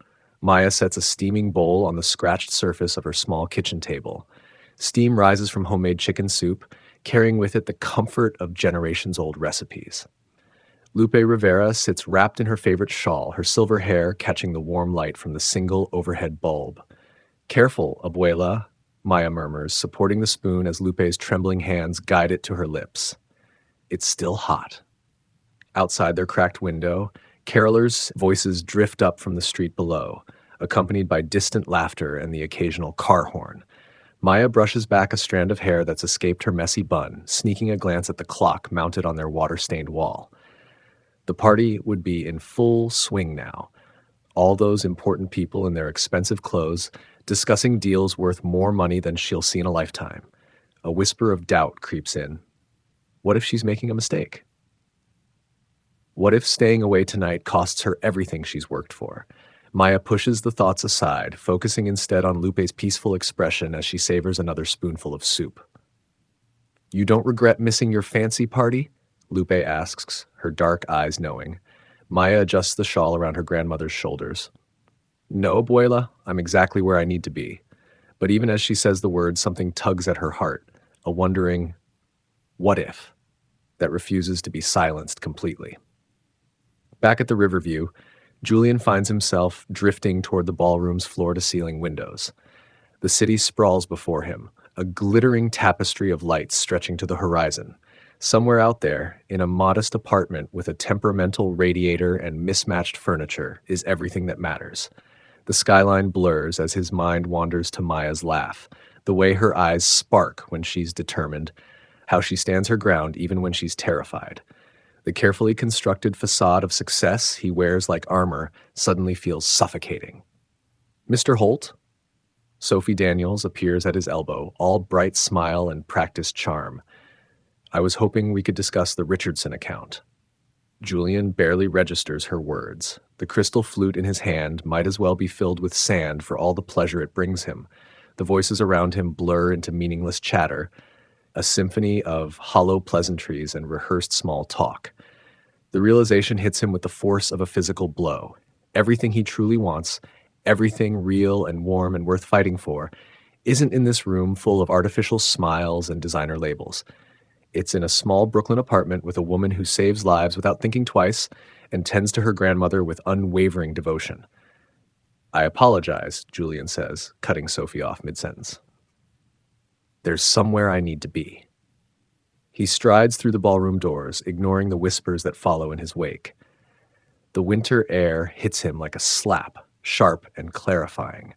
Maya sets a steaming bowl on the scratched surface of her small kitchen table. Steam rises from homemade chicken soup, carrying with it the comfort of generations-old recipes. Lupe Rivera sits wrapped in her favorite shawl, her silver hair catching the warm light from the single overhead bulb. Careful, abuela, Maya murmurs, supporting the spoon as Lupe's trembling hands guide it to her lips. It's still hot. Outside their cracked window, carolers' voices drift up from the street below, accompanied by distant laughter and the occasional car horn. Maya brushes back a strand of hair that's escaped her messy bun, sneaking a glance at the clock mounted on their water-stained wall. The party would be in full swing now. All those important people in their expensive clothes discussing deals worth more money than she'll see in a lifetime. A whisper of doubt creeps in. What if she's making a mistake? What if staying away tonight costs her everything she's worked for? Maya pushes the thoughts aside, focusing instead on Lupe's peaceful expression as she savors another spoonful of soup. You don't regret missing your fancy party? Lupe asks, her dark eyes knowing. Maya adjusts the shawl around her grandmother's shoulders. No, abuela, I'm exactly where I need to be. But even as she says the words, something tugs at her heart, a wondering, what if, that refuses to be silenced completely. Back at the Riverview, Julian finds himself drifting toward the ballroom's floor-to-ceiling windows. The city sprawls before him, a glittering tapestry of lights stretching to the horizon. Somewhere out there, in a modest apartment with a temperamental radiator and mismatched furniture, is everything that matters. The skyline blurs as his mind wanders to Maya's laugh, the way her eyes spark when she's determined, how she stands her ground even when she's terrified. The carefully constructed facade of success he wears like armor suddenly feels suffocating. Mr. Holt? Sophie Daniels appears at his elbow, all bright smile and practiced charm. I was hoping we could discuss the Richardson account. Julian barely registers her words. The crystal flute in his hand might as well be filled with sand for all the pleasure it brings him. The voices around him blur into meaningless chatter, a symphony of hollow pleasantries and rehearsed small talk. The realization hits him with the force of a physical blow. Everything he truly wants, everything real and warm and worth fighting for, isn't in this room full of artificial smiles and designer labels. It's in a small Brooklyn apartment with a woman who saves lives without thinking twice and tends to her grandmother with unwavering devotion. I apologize, Julian says, cutting Sophie off mid-sentence. There's somewhere I need to be. He strides through the ballroom doors, ignoring the whispers that follow in his wake. The winter air hits him like a slap, sharp and clarifying.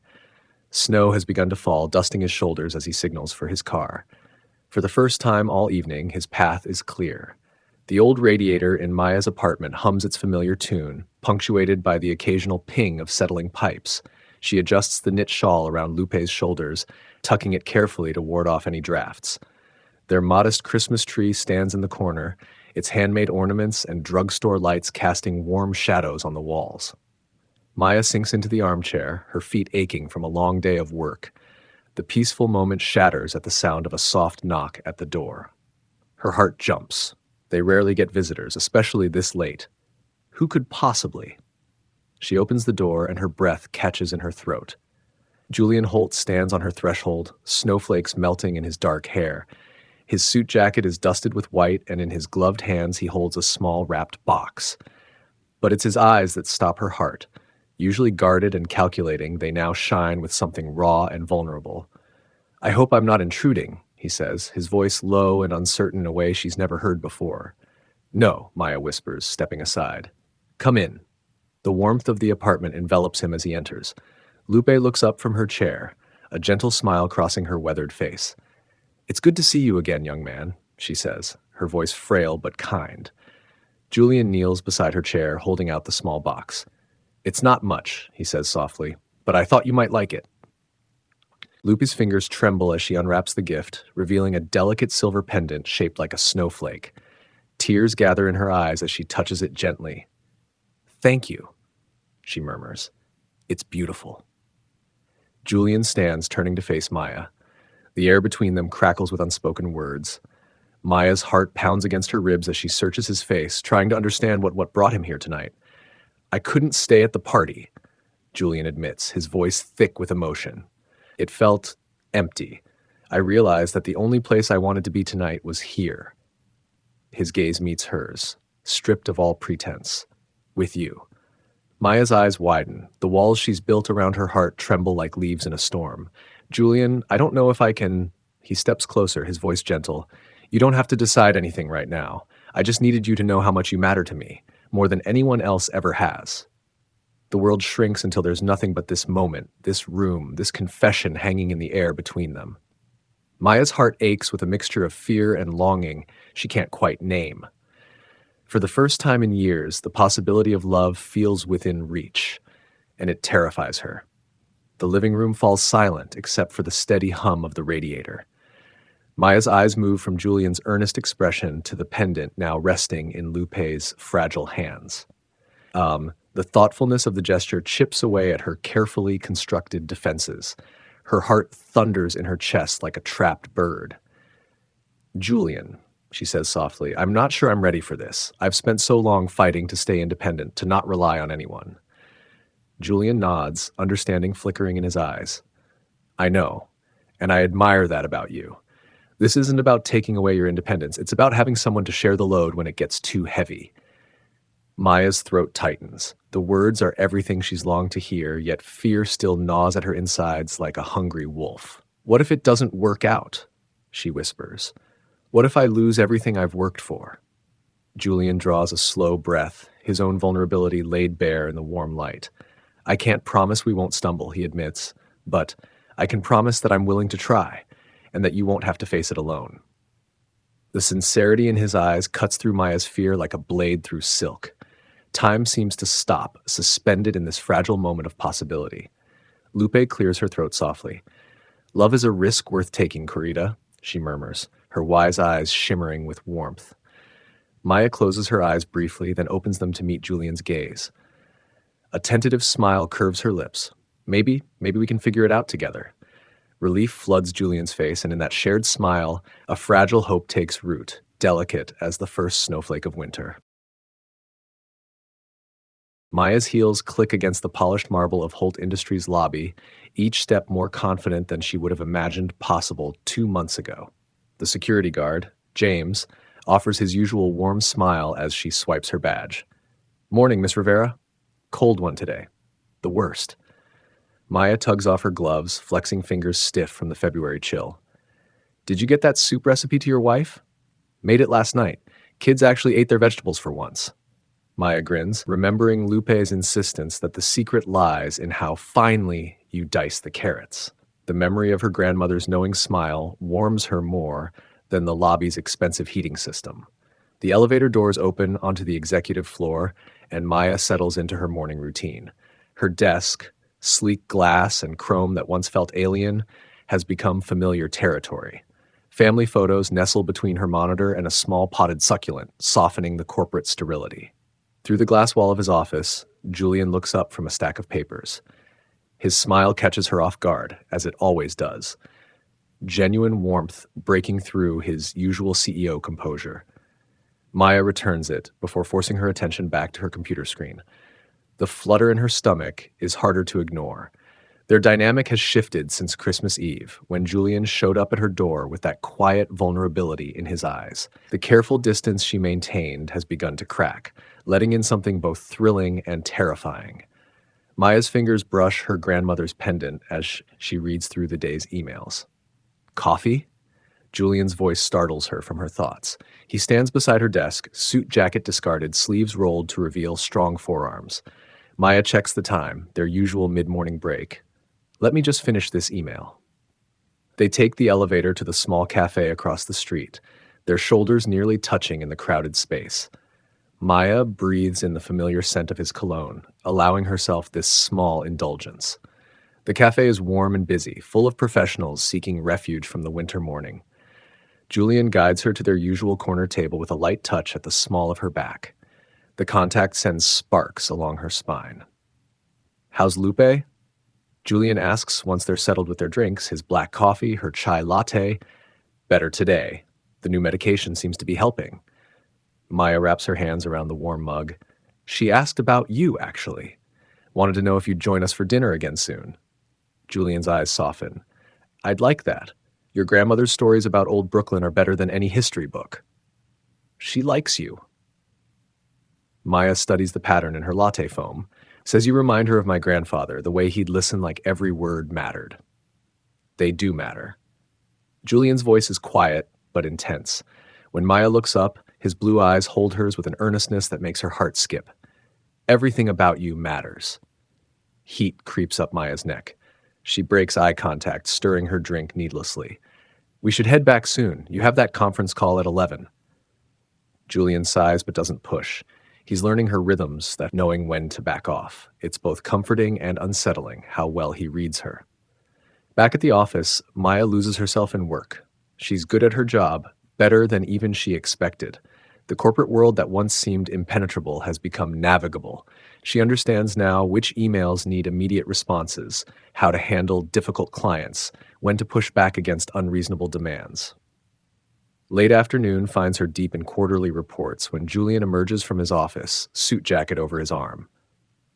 Snow has begun to fall, dusting his shoulders as he signals for his car. For the first time all evening, his path is clear. The old radiator in Maya's apartment hums its familiar tune, punctuated by the occasional ping of settling pipes. She adjusts the knit shawl around Lupe's shoulders, tucking it carefully to ward off any drafts. Their modest Christmas tree stands in the corner, its handmade ornaments and drugstore lights casting warm shadows on the walls. Maya sinks into the armchair, her feet aching from a long day of work. The peaceful moment shatters at the sound of a soft knock at the door. Her heart jumps. They rarely get visitors, especially this late. Who could possibly? She opens the door and her breath catches in her throat. Julian Holt stands on her threshold, snowflakes melting in his dark hair. His suit jacket is dusted with white, and in his gloved hands he holds a small wrapped box. But it's his eyes that stop her heart. Usually guarded and calculating, they now shine with something raw and vulnerable. I hope I'm not intruding, he says, his voice low and uncertain in a way she's never heard before. No, Maya whispers, stepping aside. Come in. The warmth of the apartment envelops him as he enters. Lupe looks up from her chair, a gentle smile crossing her weathered face. It's good to see you again, young man, she says, her voice frail but kind. Julian kneels beside her chair, holding out the small box. It's not much, he says softly, but I thought you might like it. Lupe's fingers tremble as she unwraps the gift, revealing a delicate silver pendant shaped like a snowflake. Tears gather in her eyes as she touches it gently. Thank you, she murmurs. It's beautiful. Julian stands, turning to face Maya. The air between them crackles with unspoken words. Maya's heart pounds against her ribs as she searches his face, trying to understand what brought him here tonight. I couldn't stay at the party, Julian admits, his voice thick with emotion. It felt empty. I realized that the only place I wanted to be tonight was here. His gaze meets hers, stripped of all pretense. With you. Maya's eyes widen. The walls she's built around her heart tremble like leaves in a storm. Julian, I don't know if I can... He steps closer, his voice gentle. You don't have to decide anything right now. I just needed you to know how much you matter to me, more than anyone else ever has. The world shrinks until there's nothing but this moment, this room, this confession hanging in the air between them. Maya's heart aches with a mixture of fear and longing she can't quite name. For the first time in years, the possibility of love feels within reach, and it terrifies her. The living room falls silent except for the steady hum of the radiator. Maya's eyes move from Julian's earnest expression to the pendant now resting in Lupe's fragile hands. The thoughtfulness of the gesture chips away at her carefully constructed defenses. Her heart thunders in her chest like a trapped bird. Julian, she says softly. I'm not sure I'm ready for this. I've spent so long fighting to stay independent, to not rely on anyone. Julian nods, understanding flickering in his eyes. I know, and I admire that about you. This isn't about taking away your independence. It's about having someone to share the load when it gets too heavy. Maya's throat tightens. The words are everything she's longed to hear, yet fear still gnaws at her insides like a hungry wolf. What if it doesn't work out? She whispers. What if I lose everything I've worked for? Julian draws a slow breath, his own vulnerability laid bare in the warm light. I can't promise we won't stumble, he admits, but I can promise that I'm willing to try, and that you won't have to face it alone. The sincerity in his eyes cuts through Maya's fear like a blade through silk. Time seems to stop, suspended in this fragile moment of possibility. Lupe clears her throat softly. Love is a risk worth taking, Corita, she murmurs, her wise eyes shimmering with warmth. Maya closes her eyes briefly, then opens them to meet Julian's gaze. A tentative smile curves her lips. Maybe we can figure it out together. Relief floods Julian's face, and in that shared smile, a fragile hope takes root, delicate as the first snowflake of winter. Maya's heels click against the polished marble of Holt Industries' lobby, each step more confident than she would have imagined possible 2 months ago. The security guard, James, offers his usual warm smile as she swipes her badge. Morning, Miss Rivera. Cold one today. The worst. Maya tugs off her gloves, flexing fingers stiff from the February chill. Did you get that soup recipe to your wife? Made it last night. Kids actually ate their vegetables for once. Maya grins, remembering Lupe's insistence that the secret lies in how finely you dice the carrots. The memory of her grandmother's knowing smile warms her more than the lobby's expensive heating system. The elevator doors open onto the executive floor, and Maya settles into her morning routine. Her desk, sleek glass and chrome that once felt alien, has become familiar territory. Family photos nestle between her monitor and a small potted succulent, softening the corporate sterility. Through the glass wall of his office, Julian looks up from a stack of papers. His smile catches her off guard, as it always does. Genuine warmth breaking through his usual CEO composure. Maya returns it before forcing her attention back to her computer screen. The flutter in her stomach is harder to ignore. Their dynamic has shifted since Christmas Eve, when Julian showed up at her door with that quiet vulnerability in his eyes. The careful distance she maintained has begun to crack, letting in something both thrilling and terrifying. Maya's fingers brush her grandmother's pendant as she reads through the day's emails. Coffee? Julian's voice startles her from her thoughts. He stands beside her desk, suit jacket discarded, sleeves rolled to reveal strong forearms. Maya checks the time, their usual mid-morning break. Let me just finish this email. They take the elevator to the small cafe across the street, their shoulders nearly touching in the crowded space. Maya breathes in the familiar scent of his cologne, allowing herself this small indulgence. The cafe is warm and busy, full of professionals seeking refuge from the winter morning. Julian guides her to their usual corner table with a light touch at the small of her back. The contact sends sparks along her spine. How's Lupe? Julian asks once they're settled with their drinks, his black coffee, her chai latte. Better today. The new medication seems to be helping. Maya wraps her hands around the warm mug. She asked about you, actually. Wanted to know if you'd join us for dinner again soon. Julian's eyes soften. I'd like that. Your grandmother's stories about old Brooklyn are better than any history book. She likes you. Maya studies the pattern in her latte foam. Says you remind her of my grandfather, the way he'd listen like every word mattered. They do matter. Julian's voice is quiet, but intense. When Maya looks up, his blue eyes hold hers with an earnestness that makes her heart skip. Everything about you matters. Heat creeps up Maya's neck. She breaks eye contact, stirring her drink needlessly. We should head back soon. You have that conference call at 11. Julian sighs but doesn't push. He's learning her rhythms, that knowing when to back off. It's both comforting and unsettling how well he reads her. Back at the office, Maya loses herself in work. She's good at her job, better than even she expected. The corporate world that once seemed impenetrable has become navigable. She understands now which emails need immediate responses, how to handle difficult clients, when to push back against unreasonable demands. Late afternoon finds her deep in quarterly reports when Julian emerges from his office, suit jacket over his arm.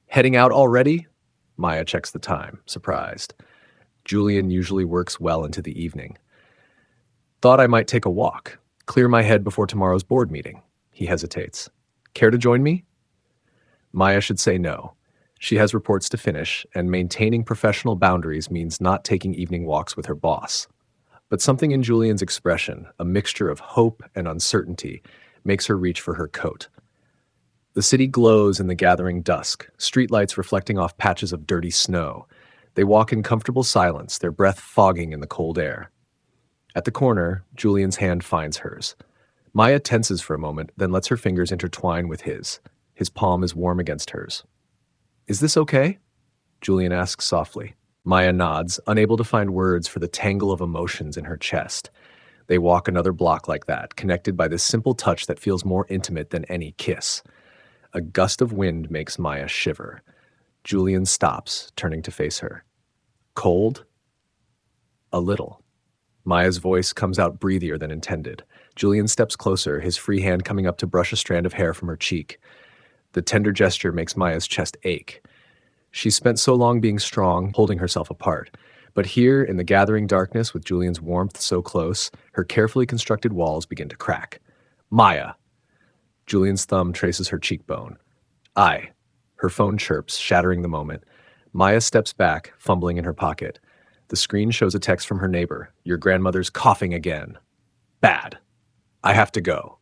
Heading out already? Maya checks the time, surprised. Julian usually works well into the evening. Thought I might take a walk, clear my head before tomorrow's board meeting. He hesitates. Care to join me? Maya should say no. She has reports to finish, and maintaining professional boundaries means not taking evening walks with her boss. But something in Julian's expression, a mixture of hope and uncertainty, makes her reach for her coat. The city glows in the gathering dusk, streetlights reflecting off patches of dirty snow. They walk in comfortable silence, their breath fogging in the cold air. At the corner, Julian's hand finds hers. Maya tenses for a moment, then lets her fingers intertwine with his. His palm is warm against hers. Is this okay? Julian asks softly. Maya nods, unable to find words for the tangle of emotions in her chest. They walk another block like that, connected by this simple touch that feels more intimate than any kiss. A gust of wind makes Maya shiver. Julian stops, turning to face her. Cold? A little. Maya's voice comes out breathier than intended. Julian steps closer, his free hand coming up to brush a strand of hair from her cheek. The tender gesture makes Maya's chest ache. She spent so long being strong, holding herself apart. But here, in the gathering darkness with Julian's warmth so close, her carefully constructed walls begin to crack. Maya! Julian's thumb traces her cheekbone. I. Her phone chirps, shattering the moment. Maya steps back, fumbling in her pocket. The screen shows a text from her neighbor. Your grandmother's coughing again. Bad. I have to go.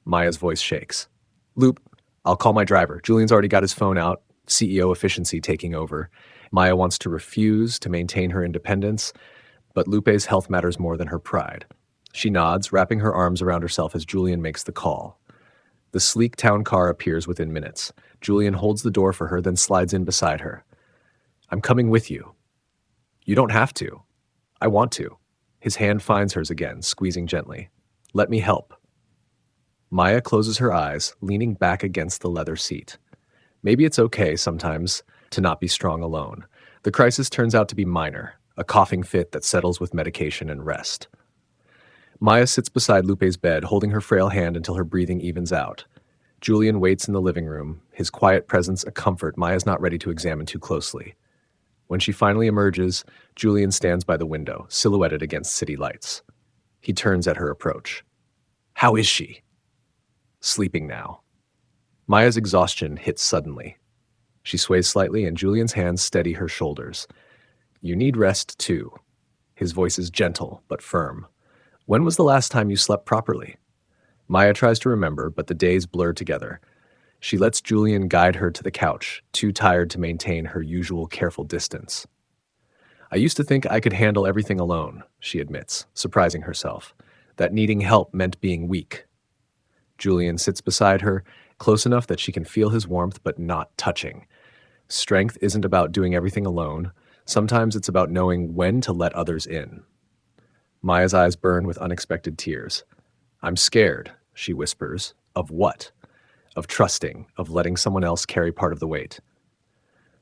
Maya's voice shakes. Loop, I'll call my driver. Julian's already got his phone out, CEO efficiency taking over. Maya wants to refuse to maintain her independence, but Lupe's health matters more than her pride. She nods, wrapping her arms around herself as Julian makes the call. The sleek town car appears within minutes. Julian holds the door for her, then slides in beside her. I'm coming with you. You don't have to. I want to. His hand finds hers again, squeezing gently. Let me help. Maya closes her eyes, leaning back against the leather seat. Maybe it's okay sometimes to not be strong alone. The crisis turns out to be minor, a coughing fit that settles with medication and rest. Maya sits beside Lupe's bed, holding her frail hand until her breathing evens out. Julian waits in the living room, his quiet presence a comfort Maya's not ready to examine too closely. When she finally emerges, Julian stands by the window, silhouetted against city lights. He turns at her approach. How is she? Sleeping now. Maya's exhaustion hits suddenly. She sways slightly and Julian's hands steady her shoulders. You need rest too. His voice is gentle but firm. When was the last time you slept properly? Maya tries to remember, but the days blur together. She lets Julian guide her to the couch, too tired to maintain her usual careful distance. I used to think I could handle everything alone, she admits, surprising herself, that needing help meant being weak. Julian sits beside her, close enough that she can feel his warmth but not touching. Strength isn't about doing everything alone. Sometimes it's about knowing when to let others in. Maya's eyes burn with unexpected tears. I'm scared, she whispers. Of what? Of trusting, of letting someone else carry part of the weight.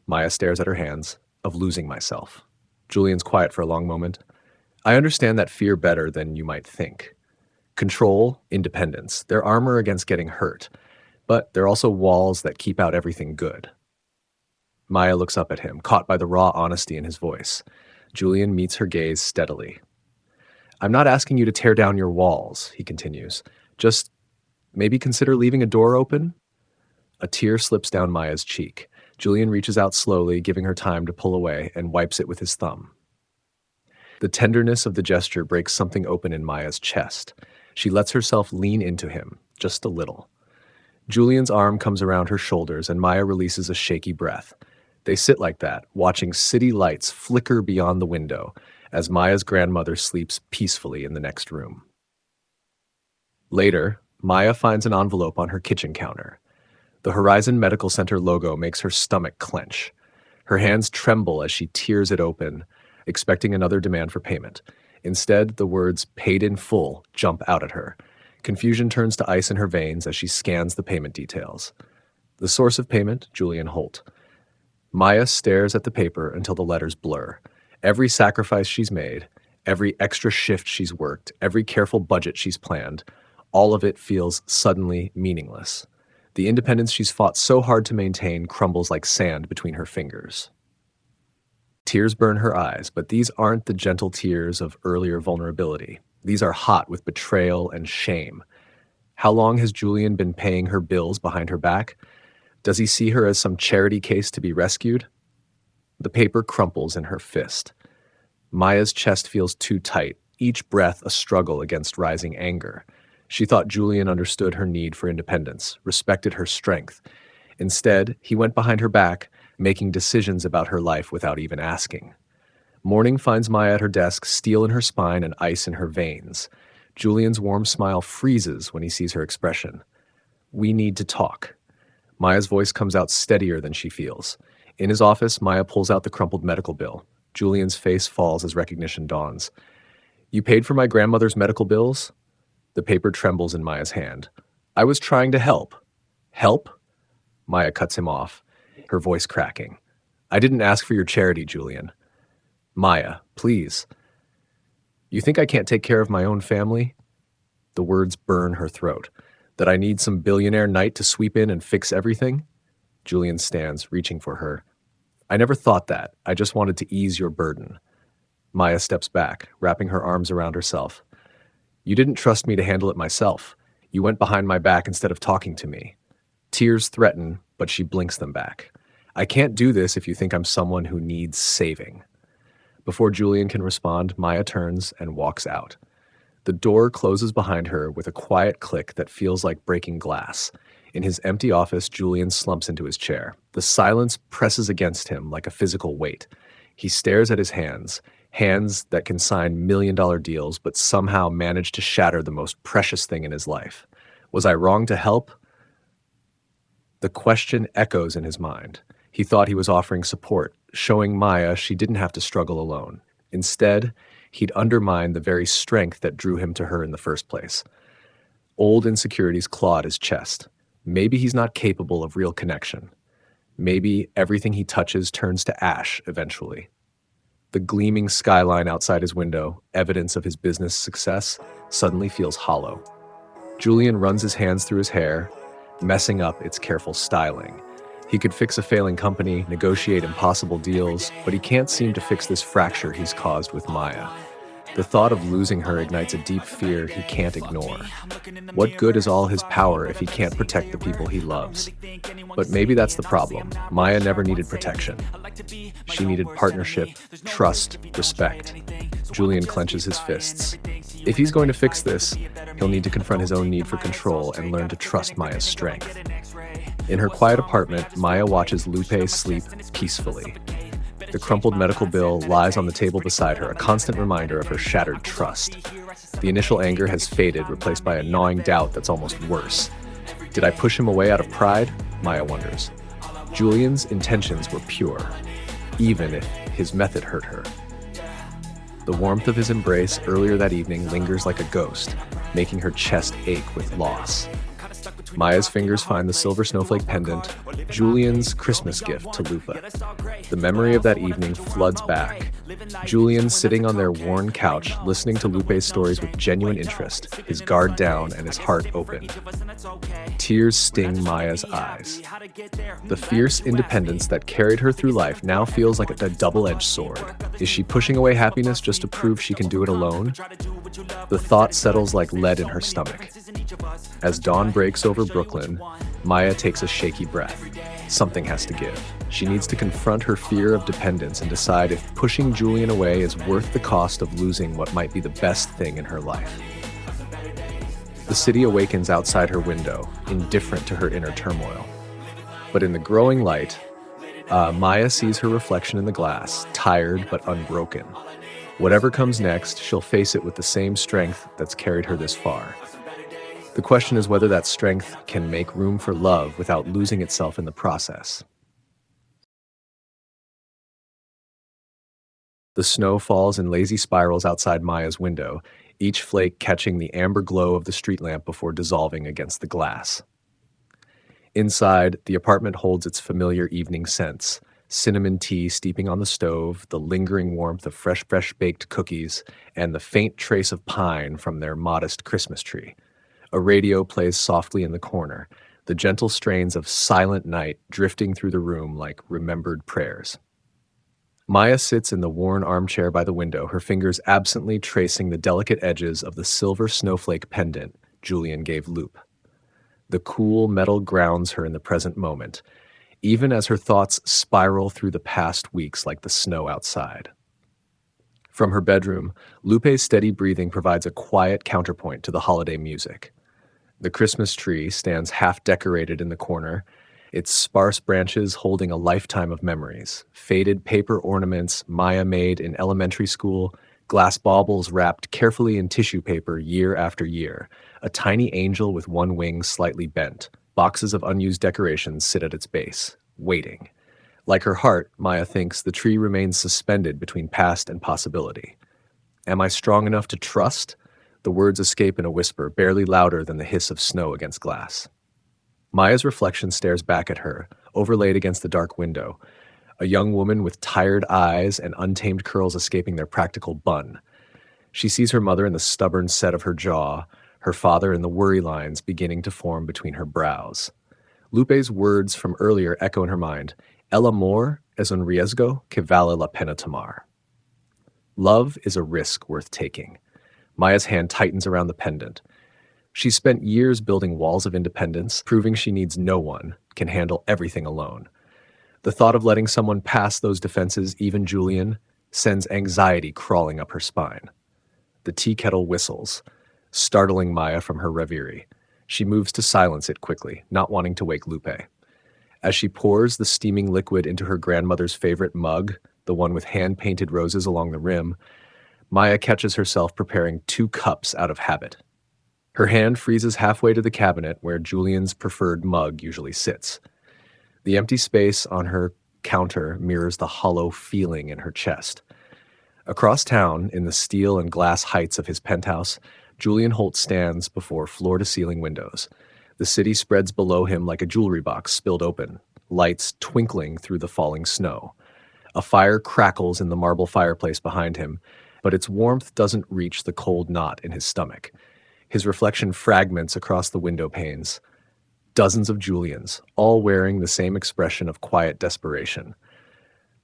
Maya stares at her hands, of losing myself. Julian's quiet for a long moment. I understand that fear better than you might think. Control, independence, they're armor against getting hurt, but they're also walls that keep out everything good. Maya looks up at him, caught by the raw honesty in his voice. Julian meets her gaze steadily. I'm not asking you to tear down your walls, he continues. Just maybe consider leaving a door open? A tear slips down Maya's cheek. Julian reaches out slowly, giving her time to pull away, and wipes it with his thumb. The tenderness of the gesture breaks something open in Maya's chest. She lets herself lean into him, just a little. Julian's arm comes around her shoulders, and Maya releases a shaky breath. They sit like that, watching city lights flicker beyond the window, as Maya's grandmother sleeps peacefully in the next room. Later, Maya finds an envelope on her kitchen counter. The Horizon Medical Center logo makes her stomach clench. Her hands tremble as she tears it open, expecting another demand for payment. Instead, the words "paid in full" jump out at her. Confusion turns to ice in her veins as she scans the payment details. The source of payment, Julian Holt. Maya stares at the paper until the letters blur. Every sacrifice she's made, Every extra shift she's worked, every careful budget she's planned, all of it feels suddenly meaningless. The independence she's fought so hard to maintain crumbles like sand between her fingers. Tears burn her eyes, but these aren't the gentle tears of earlier vulnerability. These are hot with betrayal and shame. How long has Julian been paying her bills behind her back? Does he see her as some charity case to be rescued? The paper crumples in her fist. Maya's chest feels too tight, each breath a struggle against rising anger. She thought Julian understood her need for independence, respected her strength. Instead, he went behind her back, making decisions about her life without even asking. Morning finds Maya at her desk, steel in her spine and ice in her veins. Julian's warm smile freezes when he sees her expression. "We need to talk." Maya's voice comes out steadier than she feels. In his office, Maya pulls out the crumpled medical bill. Julian's face falls as recognition dawns. "You paid for my grandmother's medical bills?" The paper trembles in Maya's hand. "I was trying to help." "Help?" Maya cuts him off, her voice cracking. "I didn't ask for your charity, Julian." "Maya, please." "You think I can't take care of my own family?" The words burn her throat. "That I need some billionaire knight to sweep in and fix everything?" Julian stands, reaching for her. "I never thought that. I just wanted to ease your burden." Maya steps back, wrapping her arms around herself. "You didn't trust me to handle it myself. You went behind my back instead of talking to me." Tears threaten, but she blinks them back. "I can't do this if you think I'm someone who needs saving." Before Julian can respond, Maya turns and walks out. The door closes behind her with a quiet click that feels like breaking glass. In his empty office, Julian slumps into his chair. The silence presses against him like a physical weight. He stares at his hands, hands that can sign million-dollar deals but somehow manage to shatter the most precious thing in his life. Was I wrong to help? The question echoes in his mind. He thought he was offering support, showing Maya she didn't have to struggle alone. Instead, he'd undermined the very strength that drew him to her in the first place. Old insecurities clawed his chest. Maybe he's not capable of real connection. Maybe everything he touches turns to ash eventually. The gleaming skyline outside his window, evidence of his business success, suddenly feels hollow. Julian runs his hands through his hair, messing up its careful styling. He could fix a failing company, negotiate impossible deals, but he can't seem to fix this fracture he's caused with Maya. The thought of losing her ignites a deep fear he can't ignore. What good is all his power if he can't protect the people he loves? But maybe that's the problem. Maya never needed protection. She needed partnership, trust, respect. Julian clenches his fists. If he's going to fix this, he'll need to confront his own need for control and learn to trust Maya's strength. In her quiet apartment, Maya watches Lupe sleep peacefully. The crumpled medical bill lies on the table beside her, a constant reminder of her shattered trust. The initial anger has faded, replaced by a gnawing doubt that's almost worse. Did I push him away out of pride? Maya wonders. Julian's intentions were pure, even if his method hurt her. The warmth of his embrace earlier that evening lingers like a ghost, making her chest ache with loss. Maya's fingers find the silver snowflake pendant, Julian's Christmas gift to Lupa. The memory of that evening floods back. Julian sitting on their worn couch, listening to Lupe's stories with genuine interest, his guard down and his heart open. Tears sting Maya's eyes. The fierce independence that carried her through life now feels like a double-edged sword. Is she pushing away happiness just to prove she can do it alone? The thought settles like lead in her stomach. As dawn breaks over Brooklyn, Maya takes a shaky breath. Something has to give. She needs to confront her fear of dependence and decide if pushing Julian away is worth the cost of losing what might be the best thing in her life. The city awakens outside her window, indifferent to her inner turmoil. But in the growing light, Maya sees her reflection in the glass, tired but unbroken. Whatever comes next, she'll face it with the same strength that's carried her this far. The question is whether that strength can make room for love without losing itself in the process. The snow falls in lazy spirals outside Maya's window, each flake catching the amber glow of the street lamp before dissolving against the glass. Inside, the apartment holds its familiar evening scents, cinnamon tea steeping on the stove, the lingering warmth of fresh baked cookies, and the faint trace of pine from their modest Christmas tree. A radio plays softly in the corner, the gentle strains of Silent Night drifting through the room like remembered prayers. Maya sits in the worn armchair by the window, her fingers absently tracing the delicate edges of the silver snowflake pendant Julian gave Loop. The cool metal grounds her in the present moment, even as her thoughts spiral through the past weeks like the snow outside. From her bedroom, Lupe's steady breathing provides a quiet counterpoint to the holiday music. The Christmas tree stands half-decorated in the corner, its sparse branches holding a lifetime of memories, faded paper ornaments Maya made in elementary school, glass baubles wrapped carefully in tissue paper year after year, a tiny angel with one wing slightly bent. Boxes of unused decorations sit at its base, waiting. Like her heart, Maya thinks the tree remains suspended between past and possibility. Am I strong enough to trust? The words escape in a whisper, barely louder than the hiss of snow against glass. Maya's reflection stares back at her, overlaid against the dark window, a young woman with tired eyes and untamed curls escaping their practical bun. She sees her mother in the stubborn set of her jaw, her father in the worry lines beginning to form between her brows. Lupe's words from earlier echo in her mind. El amor es un riesgo que vale la pena tomar. Love is a risk worth taking. Maya's hand tightens around the pendant. She's spent years building walls of independence, proving she needs no one, can handle everything alone. The thought of letting someone pass those defenses, even Julian, sends anxiety crawling up her spine. The tea kettle whistles, startling Maya from her reverie. She moves to silence it quickly, not wanting to wake Lupe. As she pours the steaming liquid into her grandmother's favorite mug, the one with hand-painted roses along the rim, Maya catches herself preparing 2 cups out of habit. Her hand freezes halfway to the cabinet where Julian's preferred mug usually sits. The empty space on her counter mirrors the hollow feeling in her chest. Across town, in the steel and glass heights of his penthouse, Julian Holt stands before floor-to-ceiling windows. The city spreads below him like a jewelry box spilled open, lights twinkling through the falling snow. A fire crackles in the marble fireplace behind him, but its warmth doesn't reach the cold knot in his stomach. His reflection fragments across the window panes. Dozens of Julians, all wearing the same expression of quiet desperation.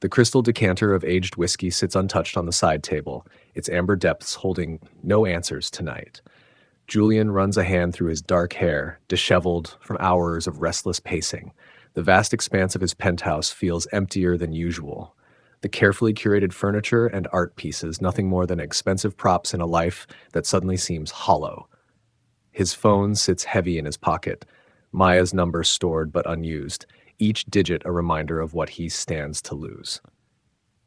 The crystal decanter of aged whiskey sits untouched on the side table, its amber depths holding no answers tonight. Julian runs a hand through his dark hair, disheveled from hours of restless pacing. The vast expanse of his penthouse feels emptier than usual. The carefully curated furniture and art pieces, nothing more than expensive props in a life that suddenly seems hollow. His phone sits heavy in his pocket, Maya's number stored but unused, each digit a reminder of what he stands to lose.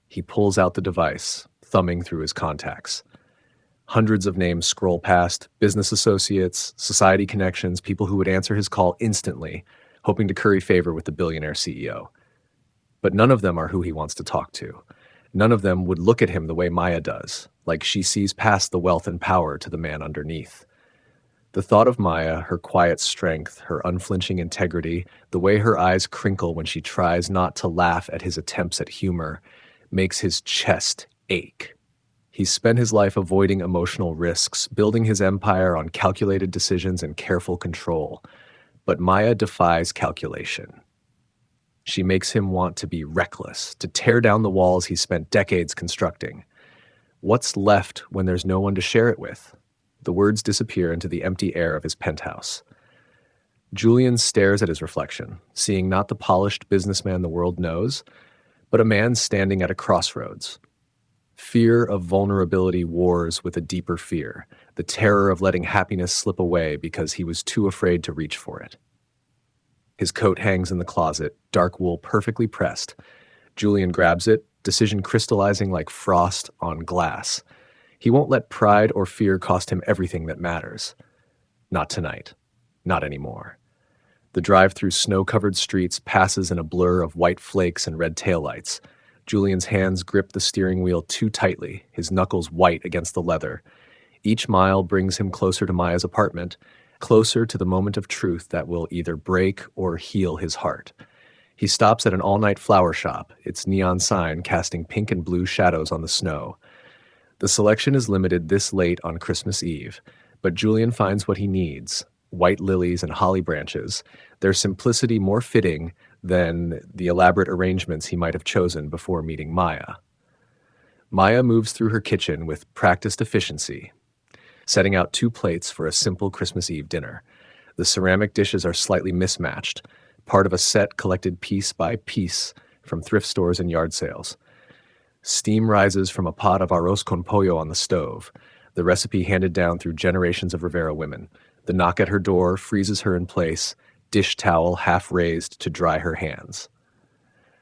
He pulls out the device, thumbing through his contacts. Hundreds of names scroll past, business associates, society connections, people who would answer his call instantly, hoping to curry favor with the billionaire CEO. But none of them are who he wants to talk to. None of them would look at him the way Maya does, like she sees past the wealth and power to the man underneath. The thought of Maya, her quiet strength, her unflinching integrity, the way her eyes crinkle when she tries not to laugh at his attempts at humor, makes his chest ache. He's spent his life avoiding emotional risks, building his empire on calculated decisions and careful control. But Maya defies calculation. She makes him want to be reckless, to tear down the walls he spent decades constructing. What's left when there's no one to share it with? The words disappear into the empty air of his penthouse. Julian stares at his reflection, seeing not the polished businessman the world knows, but a man standing at a crossroads. Fear of vulnerability wars with a deeper fear, the terror of letting happiness slip away because he was too afraid to reach for it. His coat hangs in the closet, dark wool perfectly pressed. Julian grabs it, decision crystallizing like frost on glass. He won't let pride or fear cost him everything that matters. Not tonight. Not anymore. The drive through snow-covered streets passes in a blur of white flakes and red taillights. Julian's hands grip the steering wheel too tightly, his knuckles white against the leather. Each mile brings him closer to Maya's apartment, closer to the moment of truth that will either break or heal his heart. He stops at an all-night flower shop, its neon sign casting pink and blue shadows on the snow. The selection is limited this late on Christmas Eve, but Julian finds what he needs: white lilies and holly branches, their simplicity more fitting than the elaborate arrangements he might have chosen before meeting Maya. Maya moves through her kitchen with practiced efficiency, setting out 2 plates for a simple Christmas Eve dinner. The ceramic dishes are slightly mismatched, part of a set collected piece by piece from thrift stores and yard sales. Steam rises from a pot of arroz con pollo on the stove, the recipe handed down through generations of Rivera women. The knock at her door freezes her in place, dish towel half raised to dry her hands.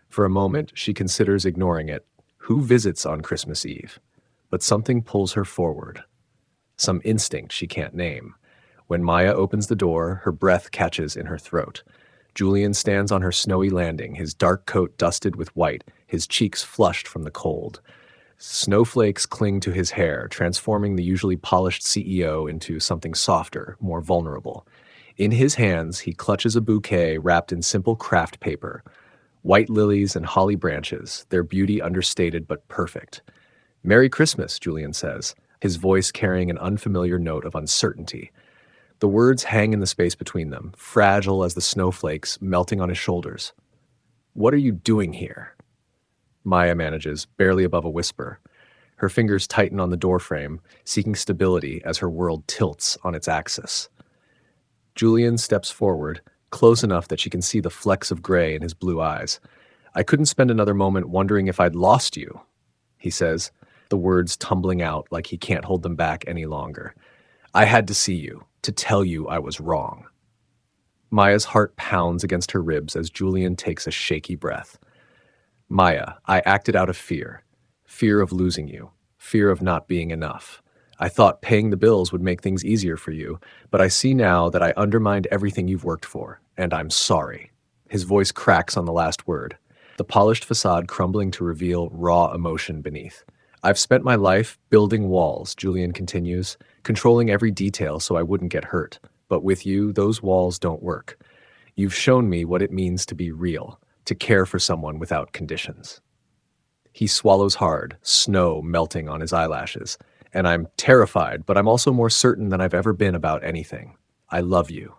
For a moment, she considers ignoring it. Who visits on Christmas Eve? But something pulls her forward. Some instinct she can't name. When Maya opens the door, her breath catches in her throat. Julian stands on her snowy landing, his dark coat dusted with white, his cheeks flushed from the cold. Snowflakes cling to his hair, transforming the usually polished CEO into something softer, more vulnerable. In his hands, he clutches a bouquet wrapped in simple craft paper. White lilies and holly branches, their beauty understated but perfect. "Merry Christmas," Julian says, his voice carrying an unfamiliar note of uncertainty. The words hang in the space between them, fragile as the snowflakes melting on his shoulders. "What are you doing here?" Maya manages, barely above a whisper. Her fingers tighten on the doorframe, seeking stability as her world tilts on its axis. Julian steps forward, close enough that she can see the flecks of gray in his blue eyes. "I couldn't spend another moment wondering if I'd lost you," he says, the words tumbling out like he can't hold them back any longer. "I had to see you, to tell you I was wrong." Maya's heart pounds against her ribs as Julian takes a shaky breath. "Maya, I acted out of fear. Fear of losing you. Fear of not being enough. I thought paying the bills would make things easier for you, but I see now that I undermined everything you've worked for, and I'm sorry." His voice cracks on the last word, the polished facade crumbling to reveal raw emotion beneath. "I've spent my life building walls," Julian continues, "controlling every detail so I wouldn't get hurt. But with you, those walls don't work. You've shown me what it means to be real, to care for someone without conditions." He swallows hard, snow melting on his eyelashes. "And I'm terrified, but I'm also more certain than I've ever been about anything. I love you."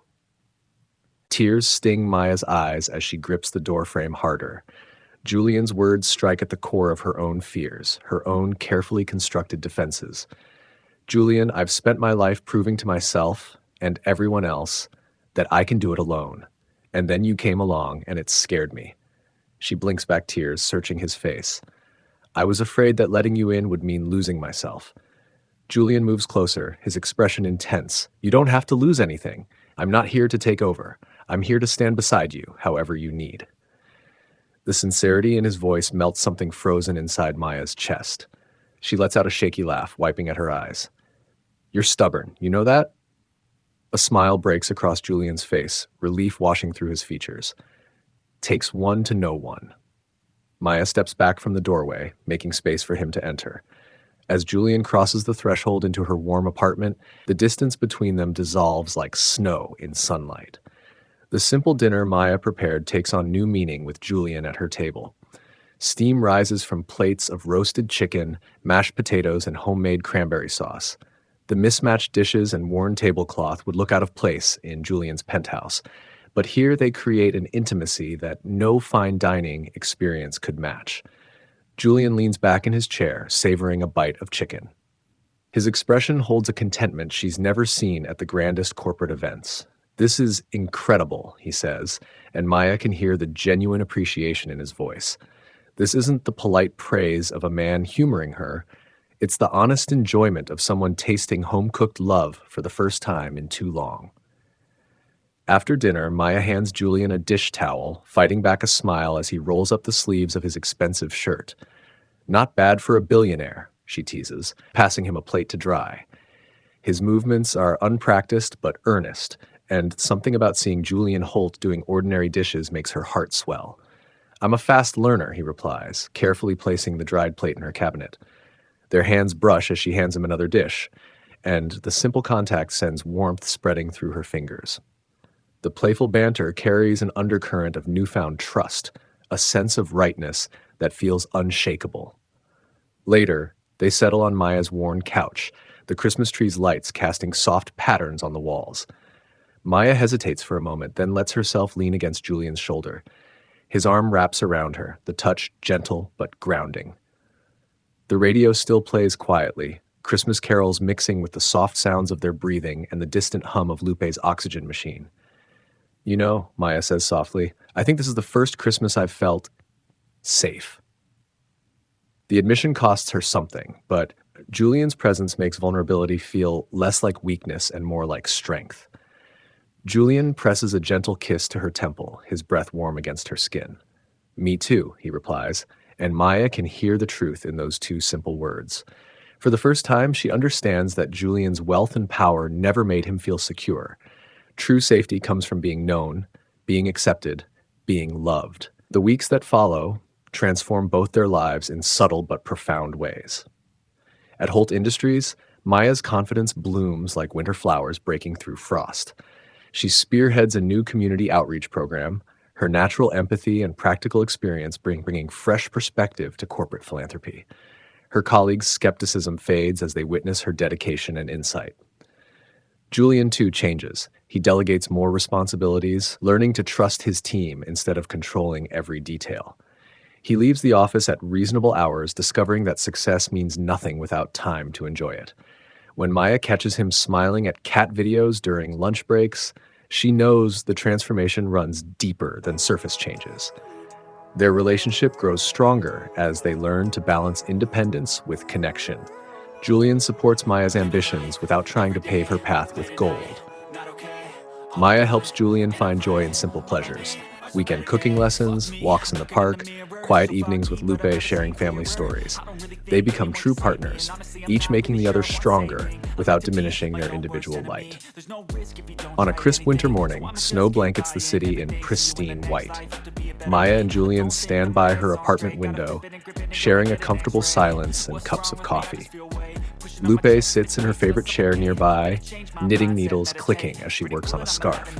Tears sting Maya's eyes as she grips the doorframe harder. Julian's words strike at the core of her own fears, her own carefully constructed defenses. "Julian, I've spent my life proving to myself and everyone else that I can do it alone. And then you came along and it scared me." She blinks back tears, searching his face. "I was afraid that letting you in would mean losing myself." Julian moves closer, his expression intense. "You don't have to lose anything. I'm not here to take over. I'm here to stand beside you, however you need." The sincerity in his voice melts something frozen inside Maya's chest. She lets out a shaky laugh, wiping at her eyes. "You're stubborn, you know that?" A smile breaks across Julian's face, relief washing through his features. "Takes one to know one." Maya steps back from the doorway, making space for him to enter. As Julian crosses the threshold into her warm apartment, the distance between them dissolves like snow in sunlight. The simple dinner Maya prepared takes on new meaning with Julian at her table. Steam rises from plates of roasted chicken, mashed potatoes, and homemade cranberry sauce. The mismatched dishes and worn tablecloth would look out of place in Julian's penthouse, but here they create an intimacy that no fine dining experience could match. Julian leans back in his chair, savoring a bite of chicken. His expression holds a contentment she's never seen at the grandest corporate events. "This is incredible," he says, and Maya can hear the genuine appreciation in his voice. This isn't the polite praise of a man humoring her. It's the honest enjoyment of someone tasting home-cooked love for the first time in too long. After dinner, Maya hands Julian a dish towel, fighting back a smile as he rolls up the sleeves of his expensive shirt. "Not bad for a billionaire," she teases, passing him a plate to dry. His movements are unpracticed but earnest, and something about seeing Julian Holt doing ordinary dishes makes her heart swell. "I'm a fast learner," he replies, carefully placing the dried plate in her cabinet. Their hands brush as she hands him another dish, and the simple contact sends warmth spreading through her fingers. The playful banter carries an undercurrent of newfound trust, a sense of rightness that feels unshakable. Later, they settle on Maya's worn couch, the Christmas tree's lights casting soft patterns on the walls. Maya hesitates for a moment, then lets herself lean against Julian's shoulder. His arm wraps around her, the touch gentle but grounding. The radio still plays quietly, Christmas carols mixing with the soft sounds of their breathing and the distant hum of Lupe's oxygen machine. "You know," Maya says softly, "I think this is the first Christmas I've felt safe." The admission costs her something, but Julian's presence makes vulnerability feel less like weakness and more like strength. Julian presses a gentle kiss to her temple, his breath warm against her skin. "Me too," he replies, and Maya can hear the truth in those two simple words. For the first time, she understands that Julian's wealth and power never made him feel secure. True safety comes from being known, being accepted, being loved. The weeks that follow transform both their lives in subtle but profound ways. At Holt Industries, Maya's confidence blooms like winter flowers breaking through frost. She spearheads a new community outreach program, her natural empathy and practical experience bringing fresh perspective to corporate philanthropy. Her colleagues' skepticism fades as they witness her dedication and insight. Julian, too, changes. He delegates more responsibilities, learning to trust his team instead of controlling every detail. He leaves the office at reasonable hours, discovering that success means nothing without time to enjoy it. When Maya catches him smiling at cat videos during lunch breaks, she knows the transformation runs deeper than surface changes. Their relationship grows stronger as they learn to balance independence with connection. Julian supports Maya's ambitions without trying to pave her path with gold. Maya helps Julian find joy in simple pleasures. Weekend cooking lessons, walks in the park, quiet evenings with Lupe sharing family stories. They become true partners, each making the other stronger without diminishing their individual light. On a crisp winter morning, snow blankets the city in pristine white. Maya and Julian stand by her apartment window, sharing a comfortable silence and cups of coffee. Lupe sits in her favorite chair nearby, knitting needles clicking as she works on a scarf.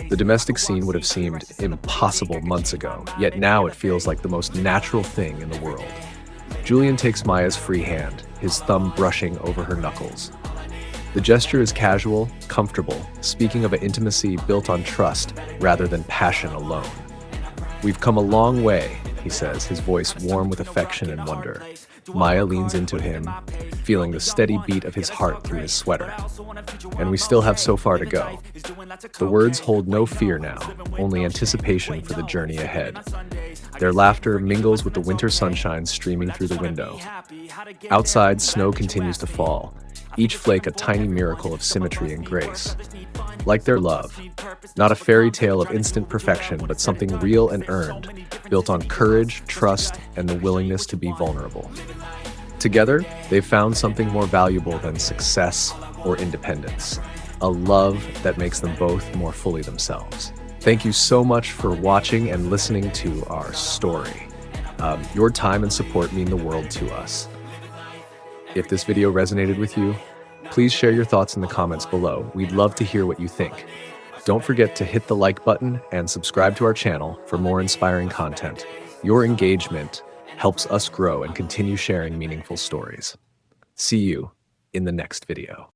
The domestic scene would have seemed impossible months ago, yet now it feels like the most natural thing in the world. Julian takes Maya's free hand, his thumb brushing over her knuckles. The gesture is casual, comfortable, speaking of an intimacy built on trust rather than passion alone. "We've come a long way," he says, his voice warm with affection and wonder. Maya leans into him, feeling the steady beat of his heart through his sweater. "And we still have so far to go." The words hold no fear now, only anticipation for the journey ahead. Their laughter mingles with the winter sunshine streaming through the window. Outside, snow continues to fall, each flake a tiny miracle of symmetry and grace. Like their love, not a fairy tale of instant perfection, but something real and earned, built on courage, trust, and the willingness to be vulnerable. Together, they've found something more valuable than success or independence, a love that makes them both more fully themselves. Thank you so much for watching and listening to our story. Your time and support mean the world to us. If this video resonated with you, please share your thoughts in the comments below. We'd love to hear what you think. Don't forget to hit the like button and subscribe to our channel for more inspiring content. Your engagement helps us grow and continue sharing meaningful stories. See you in the next video.